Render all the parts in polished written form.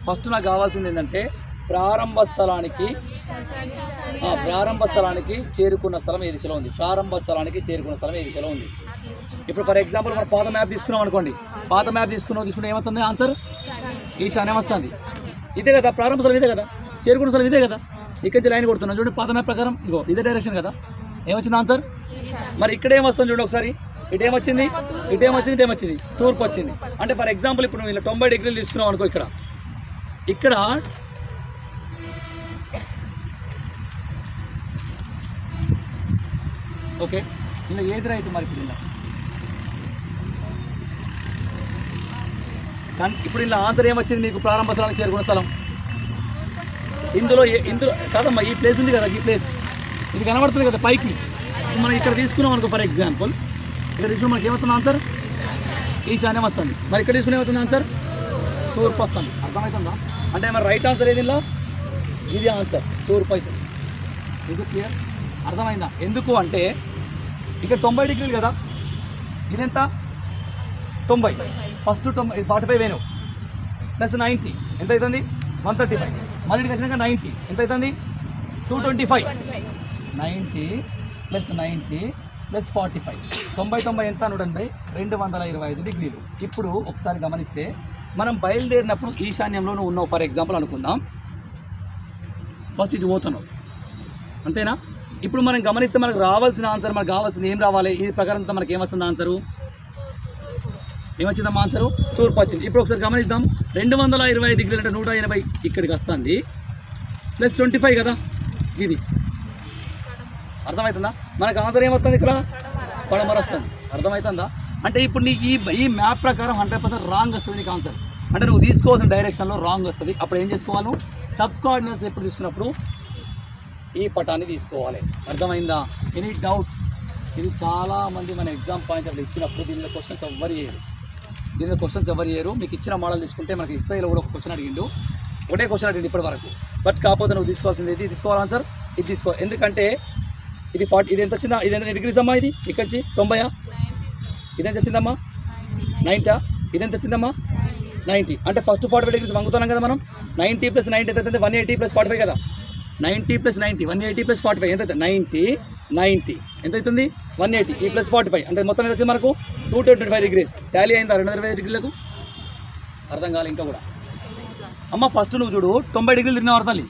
First నాకు కావాల్సింది ఏంటంటే ప్రారంభ స్థలానికి చేరుకున్న స్థలం ఏ దిశలో ఉంది, ప్రారంభ స్థలానికి చేరుకున్న స్థలం ఏ దిశలో ఉంది. ఇప్పుడు ఫర్ ఎగ్జాంపుల్ మనం పాత మ్యాప్ తీసుకున్నాం అనుకోండి, పాత మ్యాప్ తీసుకుంటే ఏమవుతుంది ఆన్సర్ ఈశాన్యం వస్తుంది. ఇదే కదా ప్రారంభ స్థలం, ఇదే కదా చేరుకున్న స్థలం, ఇదే కదా. ఇక్కడి నుంచి లైన్ కొడుతున్నాం చూడండి, పాత మ్యాప్ ప్రకారం ఇగో ఇదే డైరెక్షన్ కదా, ఏమొచ్చింది ఆన్సర్. మరి ఇక్కడ ఏమొస్తుంది చూడండి ఒకసారి, ఇటేమొచ్చింది, ఇటేమొచ్చింది తూర్పు వచ్చింది. అంటే ఫర్ ఎగ్జాంపుల్ ఇప్పుడు నువ్వు ఇలా 90 డిగ్రీలు తీసుకున్నావు అనుకో, ఇక్కడ ఓకే ఇలా ఏది రైట్ మరి ఇప్పుడు ఇలా ఆన్సర్ ఏమొచ్చింది మీకు, ప్రారంభ స్థలానికి చేరుకున్న స్థలం. ఇందులో కాదమ్మా, ఈ ప్లేస్ ఉంది కదా, ఈ ప్లేస్ ఇది కనబడుతుంది కదా పైకి. మనం ఇక్కడ తీసుకున్నాం అనుకో, ఫర్ ఎగ్జాంపుల్ ఇక్కడ తీసుకున్న మనకి ఏమవుతుంది ఆన్సర్ ఈశాన్యం వస్తుంది. మరి ఇక్కడ తీసుకుని ఏమవుతుంది ఆన్సర్ తూర్పు వస్తుంది. అర్థమవుతుందా? అంటే మరి రైట్ ఆన్సర్ ఏది ఇలా, ఇది ఆన్సర్ తూర్పు అవుతుంది. Is it clear? అర్థమైందా? ఎందుకు అంటే ఇక్కడ 90 డిగ్రీలు కదా, ఇదెంత 90, ఫస్ట్ 45 వేను ప్లస్ 90 ఎంత అవుతుంది 135, మళ్ళీ ఇక్కడికి వచ్చినాక 90 ఎంత అవుతుంది 225, 90 ప్లస్ 90 ప్లస్ 45, 90 ఎంత 180, 225 డిగ్రీలు. ఇప్పుడు ఒకసారి గమనిస్తే మనం బయలుదేరినప్పుడు ఈశాన్యంలోనూ ఉన్నావు ఫర్ ఎగ్జాంపుల్ అనుకుందాం, ఫస్ట్ ఇటు పోతున్నావు అంతేనా. ఇప్పుడు మనం గమనిస్తే మనకు రావాల్సిన ఆన్సర్, మనకు కావాల్సింది ఏం రావాలి, ఈ ప్రకారం మనకి ఏమొస్తుంది ఆన్సరు, ఏమొచ్చిందమ్మా ఆన్సరు తూర్పు వచ్చింది. ఇప్పుడు ఒకసారి గమనిద్దాం, 220 డిగ్రీలు అంటే 180 ఇక్కడికి వస్తుంది, ప్లస్ 25 కదా ఇది. అర్థమవుతుందా? మనకు ఆన్సర్ ఏమవుతుంది ఇక్కడ పడమర వస్తుంది. అర్థమవుతుందా? అంటే ఇప్పుడు నీ ఈ మ్యాప్ ప్రకారం 100% రాంగ్ వస్తుంది నీకు ఆన్సర్. అంటే నువ్వు తీసుకోవాల్సిన డైరెక్షన్లో రాంగ్ వస్తుంది. అప్పుడు ఏం చేసుకోవాలి, సబ్ కోఆర్డినేట్స్ ఎప్పుడు తీసుకున్నప్పుడు ఈ పటాన్ని తీసుకోవాలి. అర్థమైందా? Any doubt? ఇది చాలామంది మన ఎగ్జామ్ పాయింట్ అప్పుడు ఇచ్చినప్పుడు దీనిలో క్వశ్చన్స్ ఎవరు చేయరు. మీకు ఇచ్చిన మోడల్ తీసుకుంటే మనకి ఇస్రాయిల్లో కూడా ఒక క్వశ్చన్ అడిగిండు, ఒకటే క్వశ్చన్ అడిగిండు ఇప్పటి వరకు. బట్ కాకపోతే నువ్వు తీసుకోవాల్సింది ఇది తీసుకోవాలి ఆన్సర్, ఇది తీసుకో. ఎందుకంటే ఇది 40, ఇది ఎంత వచ్చిందా, ఇది ఎంత డిగ్రీస్ అమ్మా, ఇది ఇక్కడి నుంచి 90, ఇదెంత వచ్చిందమ్మా 90, ఇదెంత వచ్చిందమ్మా 90. అంటే ఫస్ట్ 45 డిగ్రీస్ వంగుతున్నాం కదా మనం. 90 ప్లస్ 90 ఎంత అవుతుంది 180 ప్లస్ 45 కదా. 90 ప్లస్ 90 180 ప్లస్ 45 ఎంత అవుతుంది 90 ఎంత అవుతుంది 180 ఈ ప్లస్ 45 అంటే మొత్తం ఎంత వచ్చింది మనకు 225 డిగ్రీస్. టాలీ అయిందా 225 డిగ్రీలకు? అర్థం కావాలి ఇంకా కూడా అమ్మ. ఫస్ట్ నువ్వు చూడు 90 డిగ్రీలు తిరిగినావు అర్థాలి,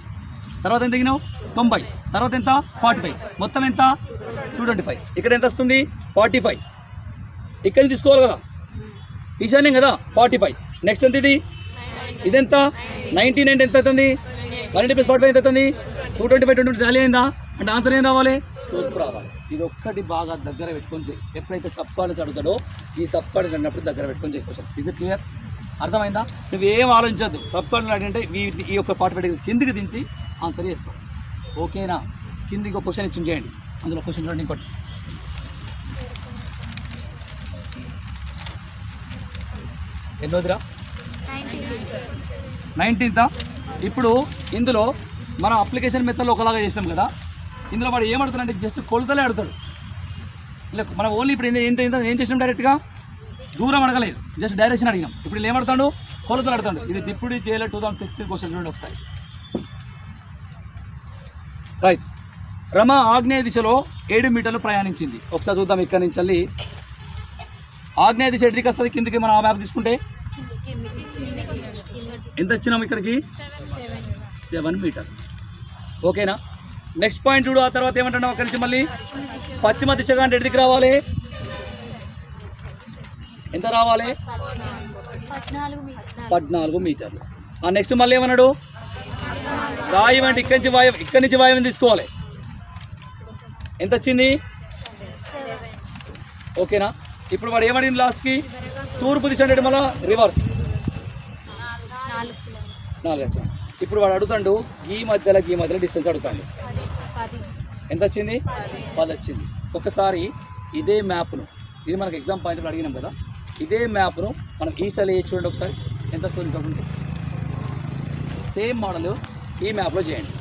తర్వాత ఎంత దిగినావు 90, తర్వాత ఎంత 45, మొత్తం ఎంత 225. ఇక్కడ ఎంత వస్తుంది 45, ఇక్కడ తీసుకోవాలి కదా ఈశాన్యం కదా 45. నెక్స్ట్ ఎంత ఇది, ఇదెంత 99 ఎంత అవుతుంది 180 ప్లస్ 45 ఎంత అవుతుంది 225 టాలీ అయిందా. అంటే ఆన్సర్ ఏం రావాలి తూర్పు రావాలి. ఇది ఒక్కటి బాగా దగ్గర పెట్టుకొని చేయి. ఎప్పుడైతే సబ్ కోఆర్డినేట్స్ అడుగుతాడో ఈ సబ్ కోఆర్డినేట్స్ అన్నప్పుడు దగ్గర పెట్టుకొని చేయి క్వశ్చన్. Is it clear? అర్థమైందా? నువ్వేం ఆలోచించద్దు. సబ్ కోఆర్డినేట్ అంటే ఈ యొక్క 45 డిగ్రీస్ కిందికి దించి ఆన్సర్ చేస్తావు. ఓకేనా? కిందికి ఒక క్వశ్చన్ ఇచ్చి చేయండి. అందులో క్వశ్చన్ చూడండి ఇంకోటి. ఎన్నోదిరా 19th. ఇప్పుడు ఇందులో మనం అప్లికేషన్ మెథడ్లో ఒకలాగా చేసినాం కదా, ఇందులో వాడు ఏమడుతాడంటే జస్ట్ కొలతలే అడుగుతాడు. ఇలా మనం ఓన్లీ ఇప్పుడు ఏం చేసినాం, డైరెక్ట్గా దూరం అడగలేదు, జస్ట్ డైరెక్షన్ అడిగినాం. ఇప్పుడు వీళ్ళు ఏమడతాడు కొలతలు అడుగుతాడు. ఇది డిప్యూటీ జేఎల్ఏ 2016 క్వశ్చన్ చూడండి ఒకసారి. రైట్. రమ ఆగ్నేయ దిశలో 7 మీటర్లు ప్రయాణించింది. ఒకసారి చూద్దాం. ఇక్కడ నుంచి వెళ్ళి ఆగ్నేయ దిశ ఎటుదికి వస్తుంది కిందికి. మనం ఆ మ్యాప్ తీసుకుంటే ఎంత వచ్చినాం ఇక్కడికి 7 మీటర్స్. ఓకేనా? నెక్స్ట్ పాయింట్ చూడు. ఆ తర్వాత ఏమంటున్నాం అక్కడి నుంచి మళ్ళీ పశ్చిమ దిశగా అంటే ఎటుదికి రావాలి, ఎంత రావాలి 14 మీటర్లు. ఆ నెక్స్ట్ మళ్ళీ ఏమన్నాడు వాయువు అంటే ఇక్కడి నుంచి వాయువుని తీసుకోవాలి. ఎంత వచ్చింది? ఓకేనా? ఇప్పుడు వాడు ఏమడిగింది లాస్ట్కి తూర్పు దిశ అంటే మళ్ళీ రివర్స్ 4 వచ్చింది. ఇప్పుడు వాడు అడుగుతాడు ఈ మధ్యలో డిస్టెన్స్ అడుగుతాడు. ఎంత వచ్చింది 10 వచ్చింది. ఒకసారి ఇదే మ్యాప్ను, ఇది మనకు ఎగ్జామ్ పాయింట్ అడిగినాం కదా, ఇదే మ్యాప్ను మనం ఈస్టర్లో వేసి చూడండి ఒకసారి ఎంత వస్తుంది. ఇంకొకటి సేమ్ మోడల్ ఈ మ్యాప్లో చేయండి.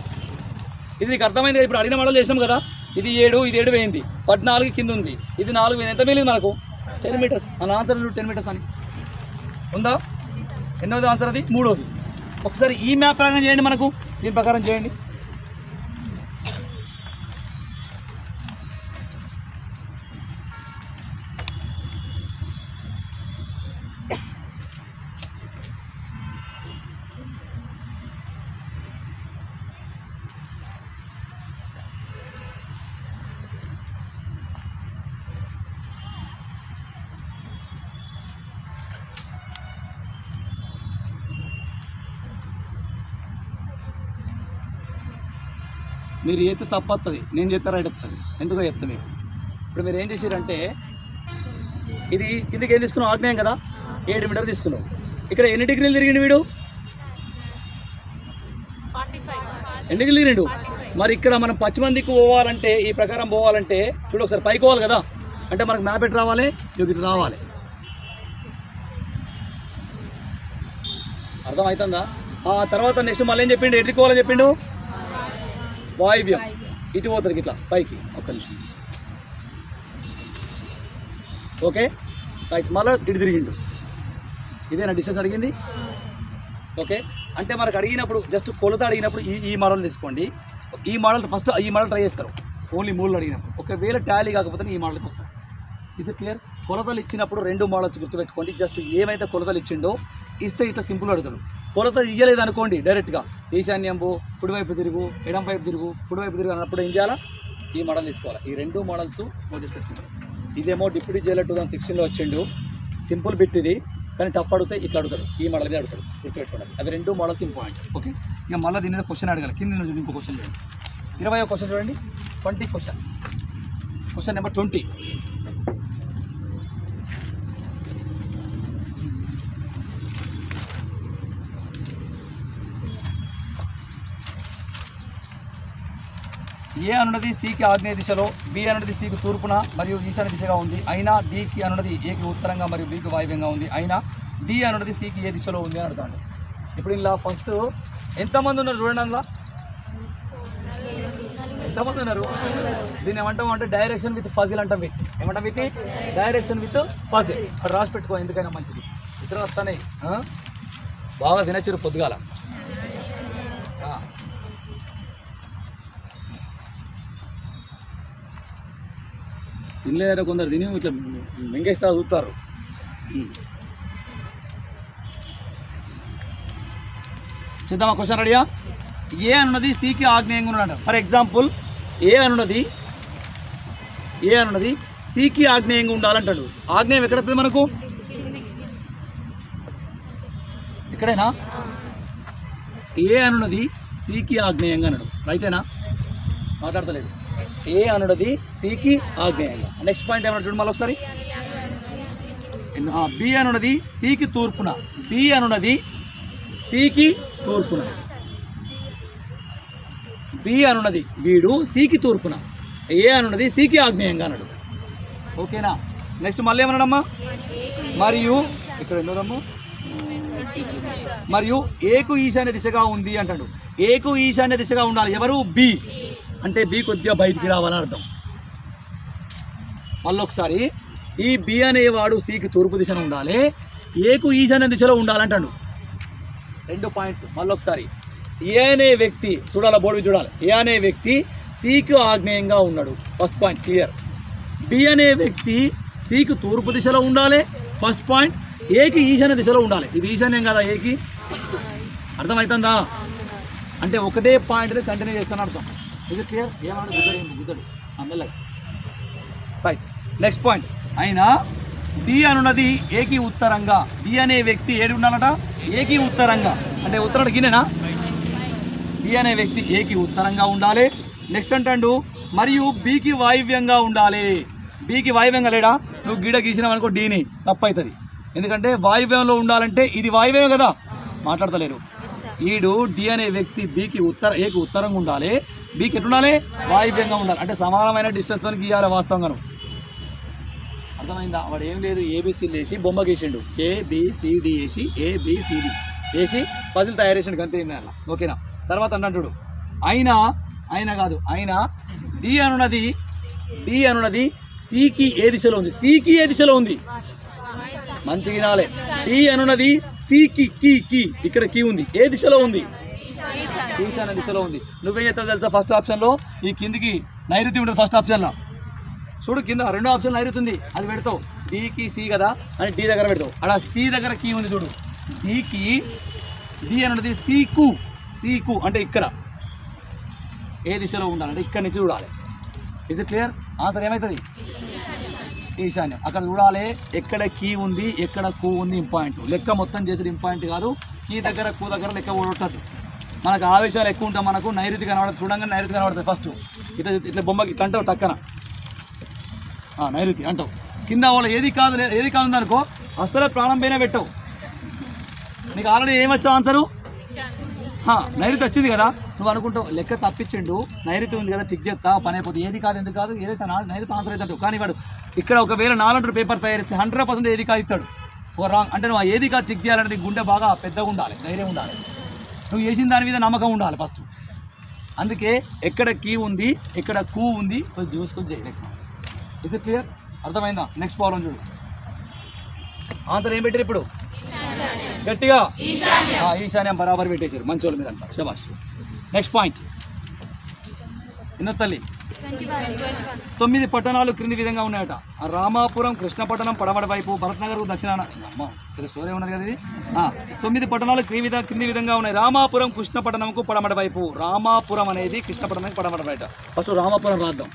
ఇది నీకు అర్థమైంది కదా. ఇప్పుడు అడిగిన మోడల్ చేసాం కదా, ఇది 7 వేయింది, 14 కింద ఉంది, ఇది 4 వేయింది. ఎంత మిగిలింది మనకు 10 మీటర్స్. మన ఆన్సర్ 10 మీటర్స్ అని ఉందా? ఎన్నోది ఆన్సర్? అది 3వది. ఒకసారి ఈ మ్యాప్ ప్రకారం చేయండి, మనకు దీని ప్రకారం చేయండి. మీరు చేస్తే తప్పొస్తుంది, నేను చేస్తే రైట్ వస్తుంది. ఎందుకో చెప్తా మీకు. ఇప్పుడు మీరు ఏం చేసారంటే ఇది కిందకి ఏం తీసుకున్నాం, ఆగ్నేయం కదా, 7 మీటర్లు తీసుకున్నాం. ఇక్కడ ఎన్ని డిగ్రీలు తిరిగిండు వీడు? 8 డిగ్రీలు తిరిగిండు. మరి ఇక్కడ మనం పశ్చిమ దిక్కు పోవాలంటే, ఈ ప్రకారం పోవాలంటే చూడు ఒకసారి పైకి పోవాలి కదా, అంటే మనకు మ్యాప్ ఎటు రావాలి, ఇటు రావాలి. అర్థమవుతుందా? ఆ తర్వాత నెక్స్ట్ మళ్ళీ ఏం చెప్పిండు, ఎటు దిక్కోవాలని చెప్పిండు, వాయువ్యం. ఇటు పోతుంది ఇట్లా పైకి. ఒక్క నిమిషం. Okay right. మళ్ళీ ఇటు తిరిగిండు. ఇదేనా డిస్టెన్స్ అడిగింది? ఓకే. అంటే మనకు అడిగినప్పుడు జస్ట్ కొలత అడిగినప్పుడు ఈ మోడల్ తీసుకోండి. ఈ మోడల్ ఫస్ట్ ఈ మోడల్ ట్రై చేస్తారు ఓన్లీ 3 అడిగినప్పుడు. ఒకవేళ టాలీ కాకపోతే ఈ మోడల్కి వస్తారు. Is it clear? కొలతలు ఇచ్చినప్పుడు 2 మోడల్స్ గుర్తుపెట్టుకోండి. జస్ట్ ఏమైతే కొలతలు ఇచ్చిండో ఇస్తే ఇట్లా సింపుల్ అడుగుతాడు. కొలత ఇయ్యలేదు అనుకోండి, డైరెక్ట్గా ఈశాన్యంబు, కుడివైపు తిరుగు, ఎడం వైపు తిరుగు, కుడివైపు తిరుగు అన్నప్పుడు ఏం చేయాలా, ఈ మోడల్ తీసుకోవాలి. ఈ 2 మోడల్స్ నోట్ చేసి పెట్టుకుంటారు. ఇదేమో డిప్యూటీ జైలర్ 2016లో వచ్చిండు, సింపుల్ బిట్ ఇది. కానీ టఫ్ అడిగితే ఇట్లా అడుగుతాడు, ఈ మోడల్ మీద అడుగుతాడు, గుర్తుపెట్టుకోండి. అవి 2 మోడల్స్ ఇంపార్టెంట్. ఓకే. ఇక మళ్ళీ దీని మీద క్వశ్చన్ అడగాలి. కింద నుంచి ఇంకో క్వశ్చన్ చూడండి. 20వ క్వశ్చన్ చూడండి. 20 క్వశ్చన్. Question number 20. ఏ అనున్నది సికి ఆగ్నేయ దిశలో, బి అనున్నది సికి తూర్పున మరియు ఈశాన్య దిశగా ఉంది. అయినా డికి అనున్నది ఏకి ఉత్తరంగా మరియు బికి వాయువ్యంగా ఉంది. అయినా డి అనున్నది సికి ఏ దిశలో ఉంది అని అడుగుతాడు. ఇప్పుడు ఇలా ఫస్ట్ ఎంతమంది ఉన్నారు చూడండి. అందులో ఎంతమంది ఉన్నారు? దీన్ని ఏమంటామంటే డైరెక్షన్ విత్ ఫజిల్ అంటాం. ఏమంటాం వీటిని? Direction with puzzle. అక్కడ రాసి పెట్టుకో, ఎందుకైనా మంచిది. ఇతర వస్తానే బాగా తినచ్చారు పొద్దుగాల. తినలేదంటే కొందరు తిని ఇట్లా మింగేస్తా చూస్తారు. చూద్దామా క్వశ్చన్ రెడీయా? ఏ అనున్నది సికి ఆగ్నేయంగా ఉన్నాడు. ఫర్ ఎగ్జాంపుల్ ఏ అనున్నది సికి ఆగ్నేయంగా ఉండాలంటాడు. ఆగ్నేయం ఎక్కడవుతుంది మనకు? ఇక్కడేనా? ఏ అనున్నది సికి ఆగ్నేయంగా అన్నాడు. రైటేనా? మాట్లాడతలేదు. ఏ అనున్నది సికి ఆగ్నేయంగా. నెక్స్ట్ పాయింట్ ఏమన్నా చూడు మళ్ళీ ఒకసారి. బి అనున్నది సికి తూర్పున. బి అనున్నది సికి తూర్పున. బి అనున్నది వీడు సికి తూర్పున. ఏ అనున్నది సికి ఆగ్నేయంగా అన్నాడు. ఓకేనా? నెక్స్ట్ మళ్ళీ ఏమన్నాడమ్మా? మరియు ఇక్కడ ఎందుకమ్మా? మరియు ఏకు ఈశాన్య దిశగా ఉంది అంటాడు. ఏకు ఈశాన్య దిశగా ఉండాలి. ఎవరు? బి. అంటే బి కొద్దిగా బయటికి రావాలని అర్థం. మళ్ళీ ఒకసారి ఈ బి అనేవాడు సికి తూర్పు దిశలో ఉండాలి, ఏకు ఈశాన్య దిశలో ఉండాలంటాడు. 2 పాయింట్స్. మళ్ళీ ఒకసారి ఏ అనే వ్యక్తి చూడాలి, బోర్డు చూడాలి. ఏ అనే వ్యక్తి సికి ఆగ్నేయంగా ఉన్నాడు. First point clear. బి అనే వ్యక్తి సికి తూర్పు దిశలో ఉండాలి. First point. ఏకి ఈశాన్య దిశలో ఉండాలి. ఇది ఈశాన్యం కదా ఏకి. అర్థమవుతుందా? అంటే ఒకటే పాయింట్ని కంటిన్యూ చేస్తాను అర్థం. ఇది క్లియర్? ఏమన్నా గుద్దడు మెల్లగా. రైట్. Next point. అయినా డి అనున్నది ఏకి ఉత్తరంగా. డి అనే వ్యక్తి ఏడు ఉండాలట? ఏకి ఉత్తరంగా. అంటే ఉత్తరం గినేనా? డి అనే వ్యక్తి ఏకి ఉత్తరంగా ఉండాలి. నెక్స్ట్ అంటాడు మరియు బికి వాయువ్యంగా ఉండాలి. బికి వాయువ్యంగా లేడా? నువ్వు గీడ గీసినావు అనుకో డీని తప్పవుతుంది. ఎందుకంటే వాయువ్యంలో ఉండాలంటే ఇది వాయువ్యం కదా, మాట్లాడతలేరు. ఈడు డి అనే వ్యక్తి బికి ఏకి ఉత్తరంగా ఉండాలి, బికి ఎట్లా ఉండాలి? వాయువ్యంగా ఉండాలి. అంటే సమానమైన డిస్టెన్స్తో గీయాలి వాస్తవంగాను. అర్థమైందా? వాడు ఏం లేదు, ఏబిసిడి వేసి బొమ్మ గీసిండు. ఏబిసిడి వేసి ఏబిసిడి వేసి పజిల్ తయారు చేసిండు అంతే. ఏం అలా. ఓకేనా? తర్వాత అంటాడు అయినా కాదు, అయినా డి అనున్నది సికి ఏ దిశలో ఉంది? సికి ఏ దిశలో ఉంది? మంచిగా వినాలి. డి అనున్నది సికి కీ ఇక్కడ కీ ఉంది, ఏ దిశలో ఉంది? ఈశాన్య దిశలో ఉంది. నువ్వేం చేస్తావు తెలుసా? ఫస్ట్ ఆప్షన్లో ఈ కిందికి నైరుతి ఉంటుంది. ఫస్ట్ ఆప్షన్లో చూడు, కింద రెండో ఆప్షన్ నైరుతి ఉంది, అది పెడతావు. డీకి సి కదా అని డి దగ్గర పెడతావు. అక్కడ సి దగ్గర కీ ఉంది చూడు, డీకి డి అని ఉంటుంది. సీకు అంటే ఇక్కడ ఏ దిశలో ఉండాలంటే ఇక్కడ నుంచి చూడాలి. Is it clear? ఆన్సర్ ఏమవుతుంది? ఈశాన్యం. అక్కడ చూడాలి ఎక్కడ కీ ఉంది, ఎక్కడ కూ ఉంది. ఇంపాయింట్ లెక్క మొత్తం చేసేది ఇంపాయింట్ కాదు. కీ దగ్గర కూ దగ్గర లెక్క కొట్టద్దు. మనకు ఆవేశాలు ఎక్కువ ఉంటాయి. మనకు నైరుతి కనబడుతుంది, చూడంగానే నైరుతి కనబడుతుంది. ఫస్ట్ ఇట్లా బొమ్మకి ఇట్లా అంటావు, టక్కన నైరుతి అంటావు. కింద వాళ్ళు ఏది కాదు అనుకో, అసలే ప్రాణం పైన పెట్టవు. నీకు ఆల్రెడీ ఏమొచ్చావు ఆన్సరు? నైరుతి వచ్చింది కదా, నువ్వు అనుకుంటావు లెక్క తప్పించిండు, నైరుతి ఉంది కదా టిక్ చేస్తా, పని అయిపోతుంది. ఏది కాదు ఎందుకు కాదు, ఏదైతే నైరుతి ఆన్సర్ అయితే అంటావు. కానీ వాడు ఇక్కడ ఒకవేళ 400 పేపర్ తయారిస్తే 100% ఏది కాదు ఇస్తాడు. ఓ రాంగ్ అంటే నువ్వు ఏది కాదు టిక్ చేయాలంటే నీకు గుండె బాగా పెద్దగా ఉండాలి, ధైర్యం ఉండాలి, నువ్వు చేసిన దాని మీద నమ్మకం ఉండాలి ఫస్ట్. అందుకే ఎక్కడ కీ ఉంది, ఎక్కడ కూ ఉంది కొంచెం చూసుకొని చేయి లెక్క. Is it clear? అర్థమైందా? నెక్స్ట్ ప్రాబ్లం చూడు. ఆన్సర్ ఏం పెట్టారు ఇప్పుడు? గట్టిగా ఈశాన్యం బరాబర్ పెట్టేశారు. మంచోళ్ళ మీద అంటారు, శబాష్. Next point. తల్లి 9 పట్టణాలు క్రింది విధంగా ఉన్నాయట. రామాపురం కృష్ణపట్టణం పడమట వైపు, భరత్నగర్ దక్షిణాన. స్టోరీ ఉన్నది కదా ఇది. 9 పట్టణాలు క్రింది విధంగా ఉన్నాయి. రామాపురం కృష్ణపట్టణంకు పడమట వైపు. రామాపురం అనేది కృష్ణపట్టణంకి పడమట బయట. ఫస్ట్ రామాపురం రాద్దాం.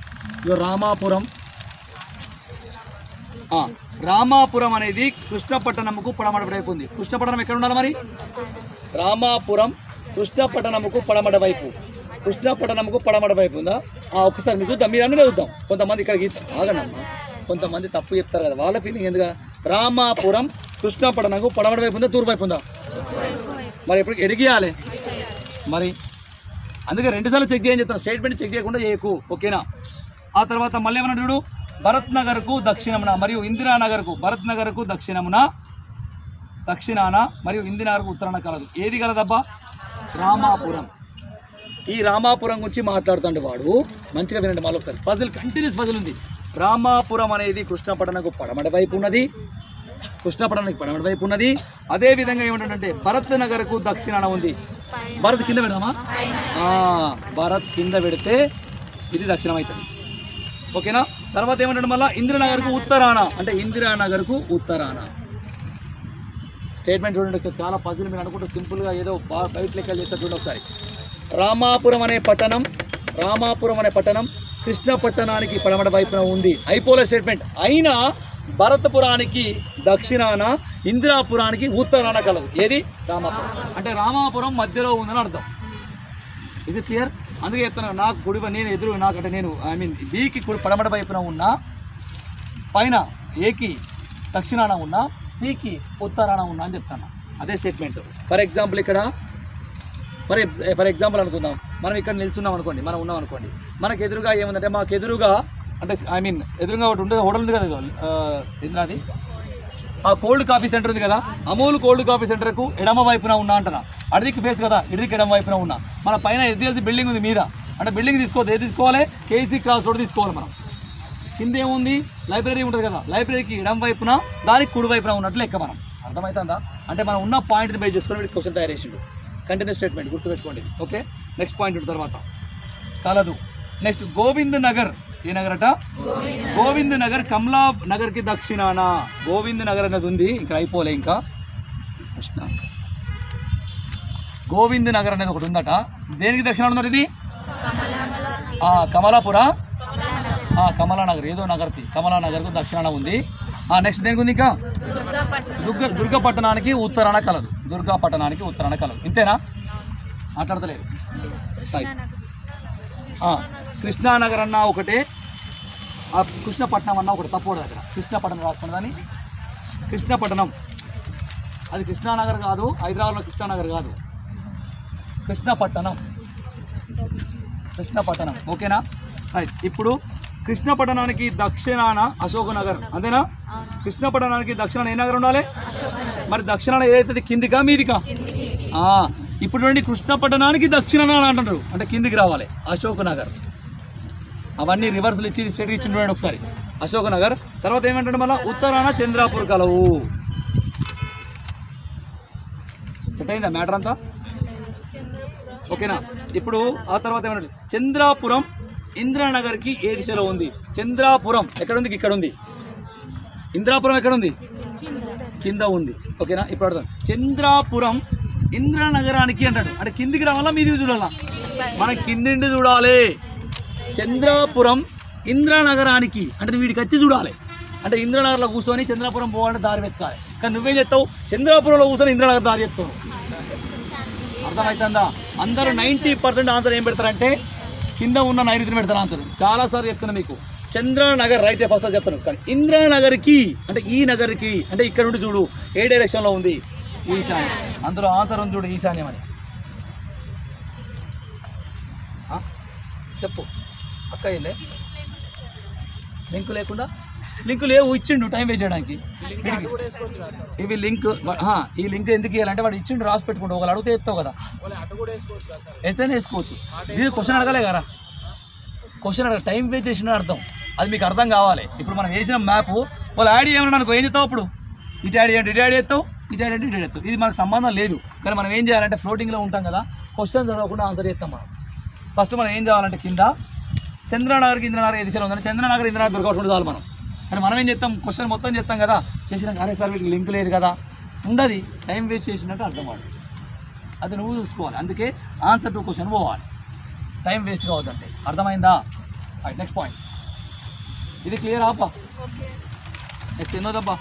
రామాపురం అనేది కృష్ణపట్టణంకు పడమట వైపు ఉంది. కృష్ణపట్టణం ఎక్కడ ఉండాలి మరి? రామాపురం కృష్ణపట్టణంకు పడమట వైపు. కృష్ణపట్టణంకు పడమట వైపు ఉందా? ఒకసారి మీకు చూద్దాం, మీరు అన్నీ చదువుతాం. కొంతమంది ఇక్కడ ఆగండి, కొంతమంది తప్పు చెప్తారు కదా, వాళ్ళ ఫీలింగ్ ఎందుకు? రామాపురం కృష్ణపట్టణంకు పడమట వైపు ఉందా, తూర్పు వైపు ఉందా? మరి ఎప్పుడు ఎడిగియాలి మరి, అందుకే 2 సార్లు చెక్ చేయని చెప్తాను. స్టేట్మెంట్ చెక్ చేయకుండా చేయకు, ఓకేనా? ఆ తర్వాత మళ్ళీ ఏమన్నా చూడు, భరత్ నగర్కు దక్షిణమున మరియు ఇందిరానగర్కు, భరత్ నగర్కు దక్షిణాన మరియు ఇందిరానగర్కు ఉత్తరాన కలదు. ఏది కలదబ్బా? రామాపురం. ఈ రామాపురం గురించి మాట్లాడుతుండే వాడు మంచిగా వినండి. మళ్ళీ ఒకసారి ఫజిల్, కంటిన్యూస్ ఫజిల్ ఉంది. రామాపురం అనేది కృష్ణపట్టణంకు పడమట వైపు ఉన్నది. అదేవిధంగా ఏమిటంటే భరత్ నగర్కు దక్షిణాన ఉంది. భరత్ కింద పెడదామా? భరత్ కింద పెడితే ఇది దక్షిణం అవుతుంది, ఓకేనా? తర్వాత ఏమంటే మళ్ళీ ఇందిరానగర్కు ఉత్తరాన, అంటే ఇందిరానగర్కు ఉత్తరాన. స్టేట్మెంట్ చూడండి ఒకసారి, చాలా ఫజిల్. మీరు అనుకుంటే సింపుల్గా ఏదో బయట లెక్కలు చేస్తారు. చూడండి ఒకసారి. రామాపురం అనే పట్టణం కృష్ణపట్టణానికి పడమట వైపున ఉంది. అయిపోలే స్టేట్మెంట్. అయినా భరతపురానికి దక్షిణాన, ఇందిరాపురానికి ఉత్తరాన కలదు. ఏది? రామాపురం. అంటే రామాపురం మధ్యలో ఉందని అర్థం. Is it clear? అందుకే చెప్తున్నా, నాకు కుడి నేను ఎదురు నాకంటే నేను బీకి కుడి పడమట వైపున ఉన్నా, పైన ఏకి దక్షిణాన ఉన్నా, సికి ఉత్తరాన ఉన్నా అని చెప్తాను. అదే స్టేట్మెంట్. ఫర్ ఎగ్జాంపుల్ ఇక్కడ ఫర్ ఎగ్జాంపుల్ అనుకుందాం, మనం ఇక్కడ నిల్చున్నాం అనుకోండి, మనం ఉన్నాం అనుకోండి, మనకు ఎదురుగా ఏముందంటే, మాకు ఎదురుగా అంటే ఎదురుగా ఒకటి ఉంటుంది, హోటల్ ఉంది కదా, ఇంద్రాది ఆ కోల్డ్ కాఫీ సెంటర్ ఉంది కదా, అమూల్ కోల్డ్ కాఫీ సెంటర్కు ఎడమ వైపున ఉన్నా అంటున్నా. అడిదికి ఫేస్ కదా, ఇడిదికి ఎడమ వైపున ఉన్నా. మన పైన ఎస్డిఎల్సి బిల్డింగ్ ఉంది మీద, అంటే బిల్డింగ్ తీసుకోవద్దు, ఏది తీసుకోవాలి? కేసీ క్రాస్ రోడ్ తీసుకోవాలి మనం. కింద ఏముంది? లైబ్రరీ ఉంటుంది కదా, లైబ్రరీకి ఎడమ వైపున, దానికి కుడి వైపున ఉన్నట్లు లెక్క. మనం అర్థమవుతుందా? అంటే మనం ఉన్న పాయింట్ని బేస్ చేసుకొని వీటికి క్వశ్చన్ తయారు చేసిండు. కంటిన్యూస్ స్టేట్మెంట్ గుర్తుపెట్టుకోండి, ఓకే? నెక్స్ట్ పాయింట్ తర్వాత కలదు. నెక్స్ట్ గోవింద్ నగర్. ఏ నగర్ అట? గోవింద్ నగర్ కమలా నగర్కి దక్షిణాన. గోవింద్ నగర్ అనేది ఉంది, ఇక్కడ అయిపోలే ఇంకా. గోవింద్ నగర్ అనేది ఒకటి ఉందట. దేనికి దక్షిణాన ఉందట ఇది? కమలానగర్, ఏదో నగర్కి, కమలానగర్కు దక్షిణాన ఉంది. నెక్స్ట్ దేనికి ఉంది ఇంకా? దుర్గపట్టణానికి ఉత్తరాన కలదు. దుర్గపట్టణానికి ఉత్తరాన కలదు. ఇంతేనా? మాట్లాడతలేదు. కృష్ణానగర్ అన్న ఒకటే, కృష్ణపట్నం అన్న ఒకటి. తప్పకూడదు అక్కడ. కృష్ణపట్నం రాసుకున్నదని కృష్ణపట్నం, అది కృష్ణానగర్ కాదు, హైదరాబాద్లో కృష్ణానగర్ కాదు, కృష్ణపట్నం, ఓకేనా? రైట్. ఇప్పుడు కృష్ణపట్టణానికి దక్షిణాన అశోక్ నగర్, అంతేనా? కృష్ణపట్టణానికి దక్షిణాన ఏ నగర్ ఉండాలి మరి? దక్షిణాన ఏదైతే కిందికా మీదికా? ఇప్పుడు చూడండి, కృష్ణపట్టణానికి దక్షిణాన అంటున్నారు, అంటే కిందికి రావాలి. అశోక్ నగర్. అవన్నీ రివర్స్లు ఇచ్చి స్టేట్కి ఇచ్చి చూడండి ఒకసారి. అశోక్ నగర్. తర్వాత ఏమంటే మళ్ళీ ఉత్తరాన చంద్రాపూర్ కలవు. సెట్ మ్యాటర్ అంతా ఓకేనా. ఇప్పుడు ఆ తర్వాత ఏమన్నా చంద్రాపురం ఇంద్రానగర్కి ఏ దిశలో ఉంది? చంద్రాపురం ఎక్కడ ఉంది? ఇక్కడ ఉంది. ఇంద్రాపురం ఎక్కడ ఉంది? కింద ఉంది. ఓకేనా. ఇప్పుడు అర్థం చంద్రాపురం ఇంద్రనగరానికి అంటాడు. అంటే కిందికి రావాలా మీదికి చూడాలా? మనం కింది నుండి చూడాలి. చంద్రాపురం ఇంద్రనగరానికి అంటే వీడికి వచ్చి చూడాలి. అంటే ఇంద్రనగర్లో కూర్చొని చంద్రాపురం పోవాలంటే దారి వెతకాలి. కానీ నువ్వేం చెప్తావు? చంద్రాపురంలో కూర్చొని ఇంద్రనగర్ దారి చెప్తావు. అర్థమవుతుందా? అందరూ 90% ఆన్సర్ ఏం పెడతారంటే కింద ఉన్న నైరుతిని పెడతారు ఆన్సర్. చాలాసార్లు చెప్తున్నా మీకు చంద్రనగర్ రైట్ ఫస్ట్ చెప్తాను. కానీ ఇంద్రనగర్కి అంటే ఈ నగర్కి అంటే ఇక్కడ నుండి చూడు ఏ డైరెక్షన్లో ఉంది? ఈశాన్యం. అందులో ఆన్సర్ ఉంది చూడు ఈశాన్యం అని. చెప్పు అక్క ఏందే లింక్ లేకుండా? లింక్ లేవు, ఇచ్చిండు టైం వేస్ట్ చేయడానికి. ఇవి లింక్ ఈ లింక్ ఎందుకు ఇవ్వాలంటే వాడు ఇచ్చిండు రాసి పెట్టుకుంటూ ఒకళ్ళు అడిగితే చెప్తావు కదా, ఎత్తైనా వేసుకోవచ్చు. ఇది క్వశ్చన్ అడగలే కదా, క్వశ్చన్ అడగ టైం వేస్ట్ చేసిన అర్థం. అది మీకు అర్థం కావాలి. ఇప్పుడు మనం వేసిన మ్యాప్ వాళ్ళు యాడ్ చేయమని అనుకో ఏం చేస్తావు? అప్పుడు ఇటు యాడ్ చేయండి, ఇటు యాడ్ చేస్తావు, ఇటు యాడ్ అంటే ఇటు చేస్తావు. ఇది మనకు సంబంధం లేదు. కానీ మనం ఏం చేయాలంటే ఫ్లోటింగ్లో ఉంటాం కదా, క్వశ్చన్ చదవకుండా ఆన్సర్ చేస్తాం మనం. ఫస్ట్ మనం ఏం చేయాలంటే కింద చంద్రనగర్కి ఇంద్రనగర్ ఏ దిశలో ఉందని చంద్రనగర్ ఇంద్రనగర్ దొరకకుండా చాలు మనం. కానీ మనం ఏం చేస్తాం? క్వశ్చన్ మొత్తం చేస్తాం కదా, చేసినాక అరే సార్ వీటికి లింక్ లేదు కదా ఉండదు, టైం వేస్ట్ చేసినట్టు అర్థం కాదు. అది నువ్వు చూసుకోవాలి. అందుకే ఆన్సర్ టు క్వశ్చన్ పోవాలి, టైం వేస్ట్ కావద్దంటే. అర్థమైందా? నెక్స్ట్ పాయింట్ ఇది క్లియర్ ఆపా. నెక్స్ట్ ఎన్నోదబ్బా?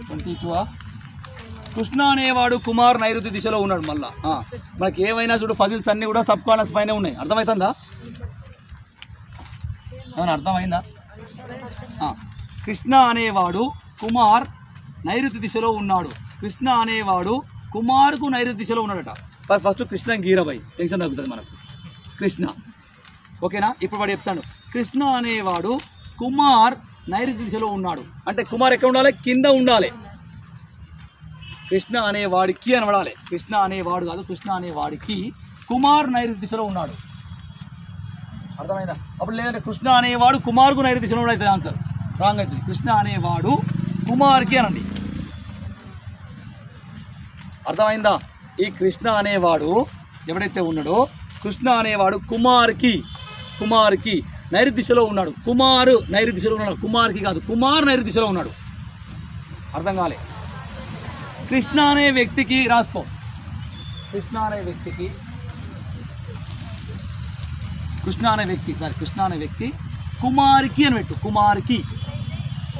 22. కృష్ణ అనేవాడు కుమార్ నైరుతి దిశలో ఉన్నాడు. మళ్ళా మనకి ఏమైనా చూడు ఫజిల్స్ అన్నీ కూడా సబ్ కాలర్స్ పైన ఉన్నాయి. అర్థమవుతుందా? ఏమైనా అర్థమైందా? కృష్ణ అనేవాడు కుమార్ నైరుతి దిశలో ఉన్నాడు. కృష్ణ అనేవాడు కుమార్కు నైరుతి దిశలో ఉన్నాడట. ఫస్ట్ కృష్ణ గీరబాయి టెన్షన్ తగ్గుతుంది మనకు. కృష్ణ ఓకేనా. ఇప్పుడు వాడు చెప్తాడు కృష్ణ అనేవాడు కుమార్ నైరుతి దిశలో ఉన్నాడు. అంటే కుమార్ ఎక్కడ ఉండాలి? కింద ఉండాలి. కృష్ణ అనేవాడికి అని పడాలి. కృష్ణ అనేవాడు కాదు, కృష్ణ అనేవాడికి కుమార్ నైరుతి దిశలో ఉన్నాడు. అర్థమైందా? అప్పుడు లేదంటే కృష్ణ అనేవాడు కుమార్కు నైరుతి దిశలో అవుతుంది, ఆన్సర్ రాంగ్ అవుతుంది. కృష్ణ అనేవాడు కుమార్కి అనండి. అర్థమైందా? ఈ కృష్ణ అనేవాడు ఎవడైతే ఉన్నాడో కృష్ణ అనేవాడు కుమార్కి నైరుతి దిశలో ఉన్నాడు. కుమారు నైరుతి దిశలో ఉన్నాడు, కుమార్కి కాదు, కుమార్ నైరుతి దిశలో ఉన్నాడు. అర్థం కాలే? కృష్ణ అనే వ్యక్తికి రాసుకో. కృష్ణ అనే వ్యక్తి కుమార్కి అని పెట్టు. కుమార్కి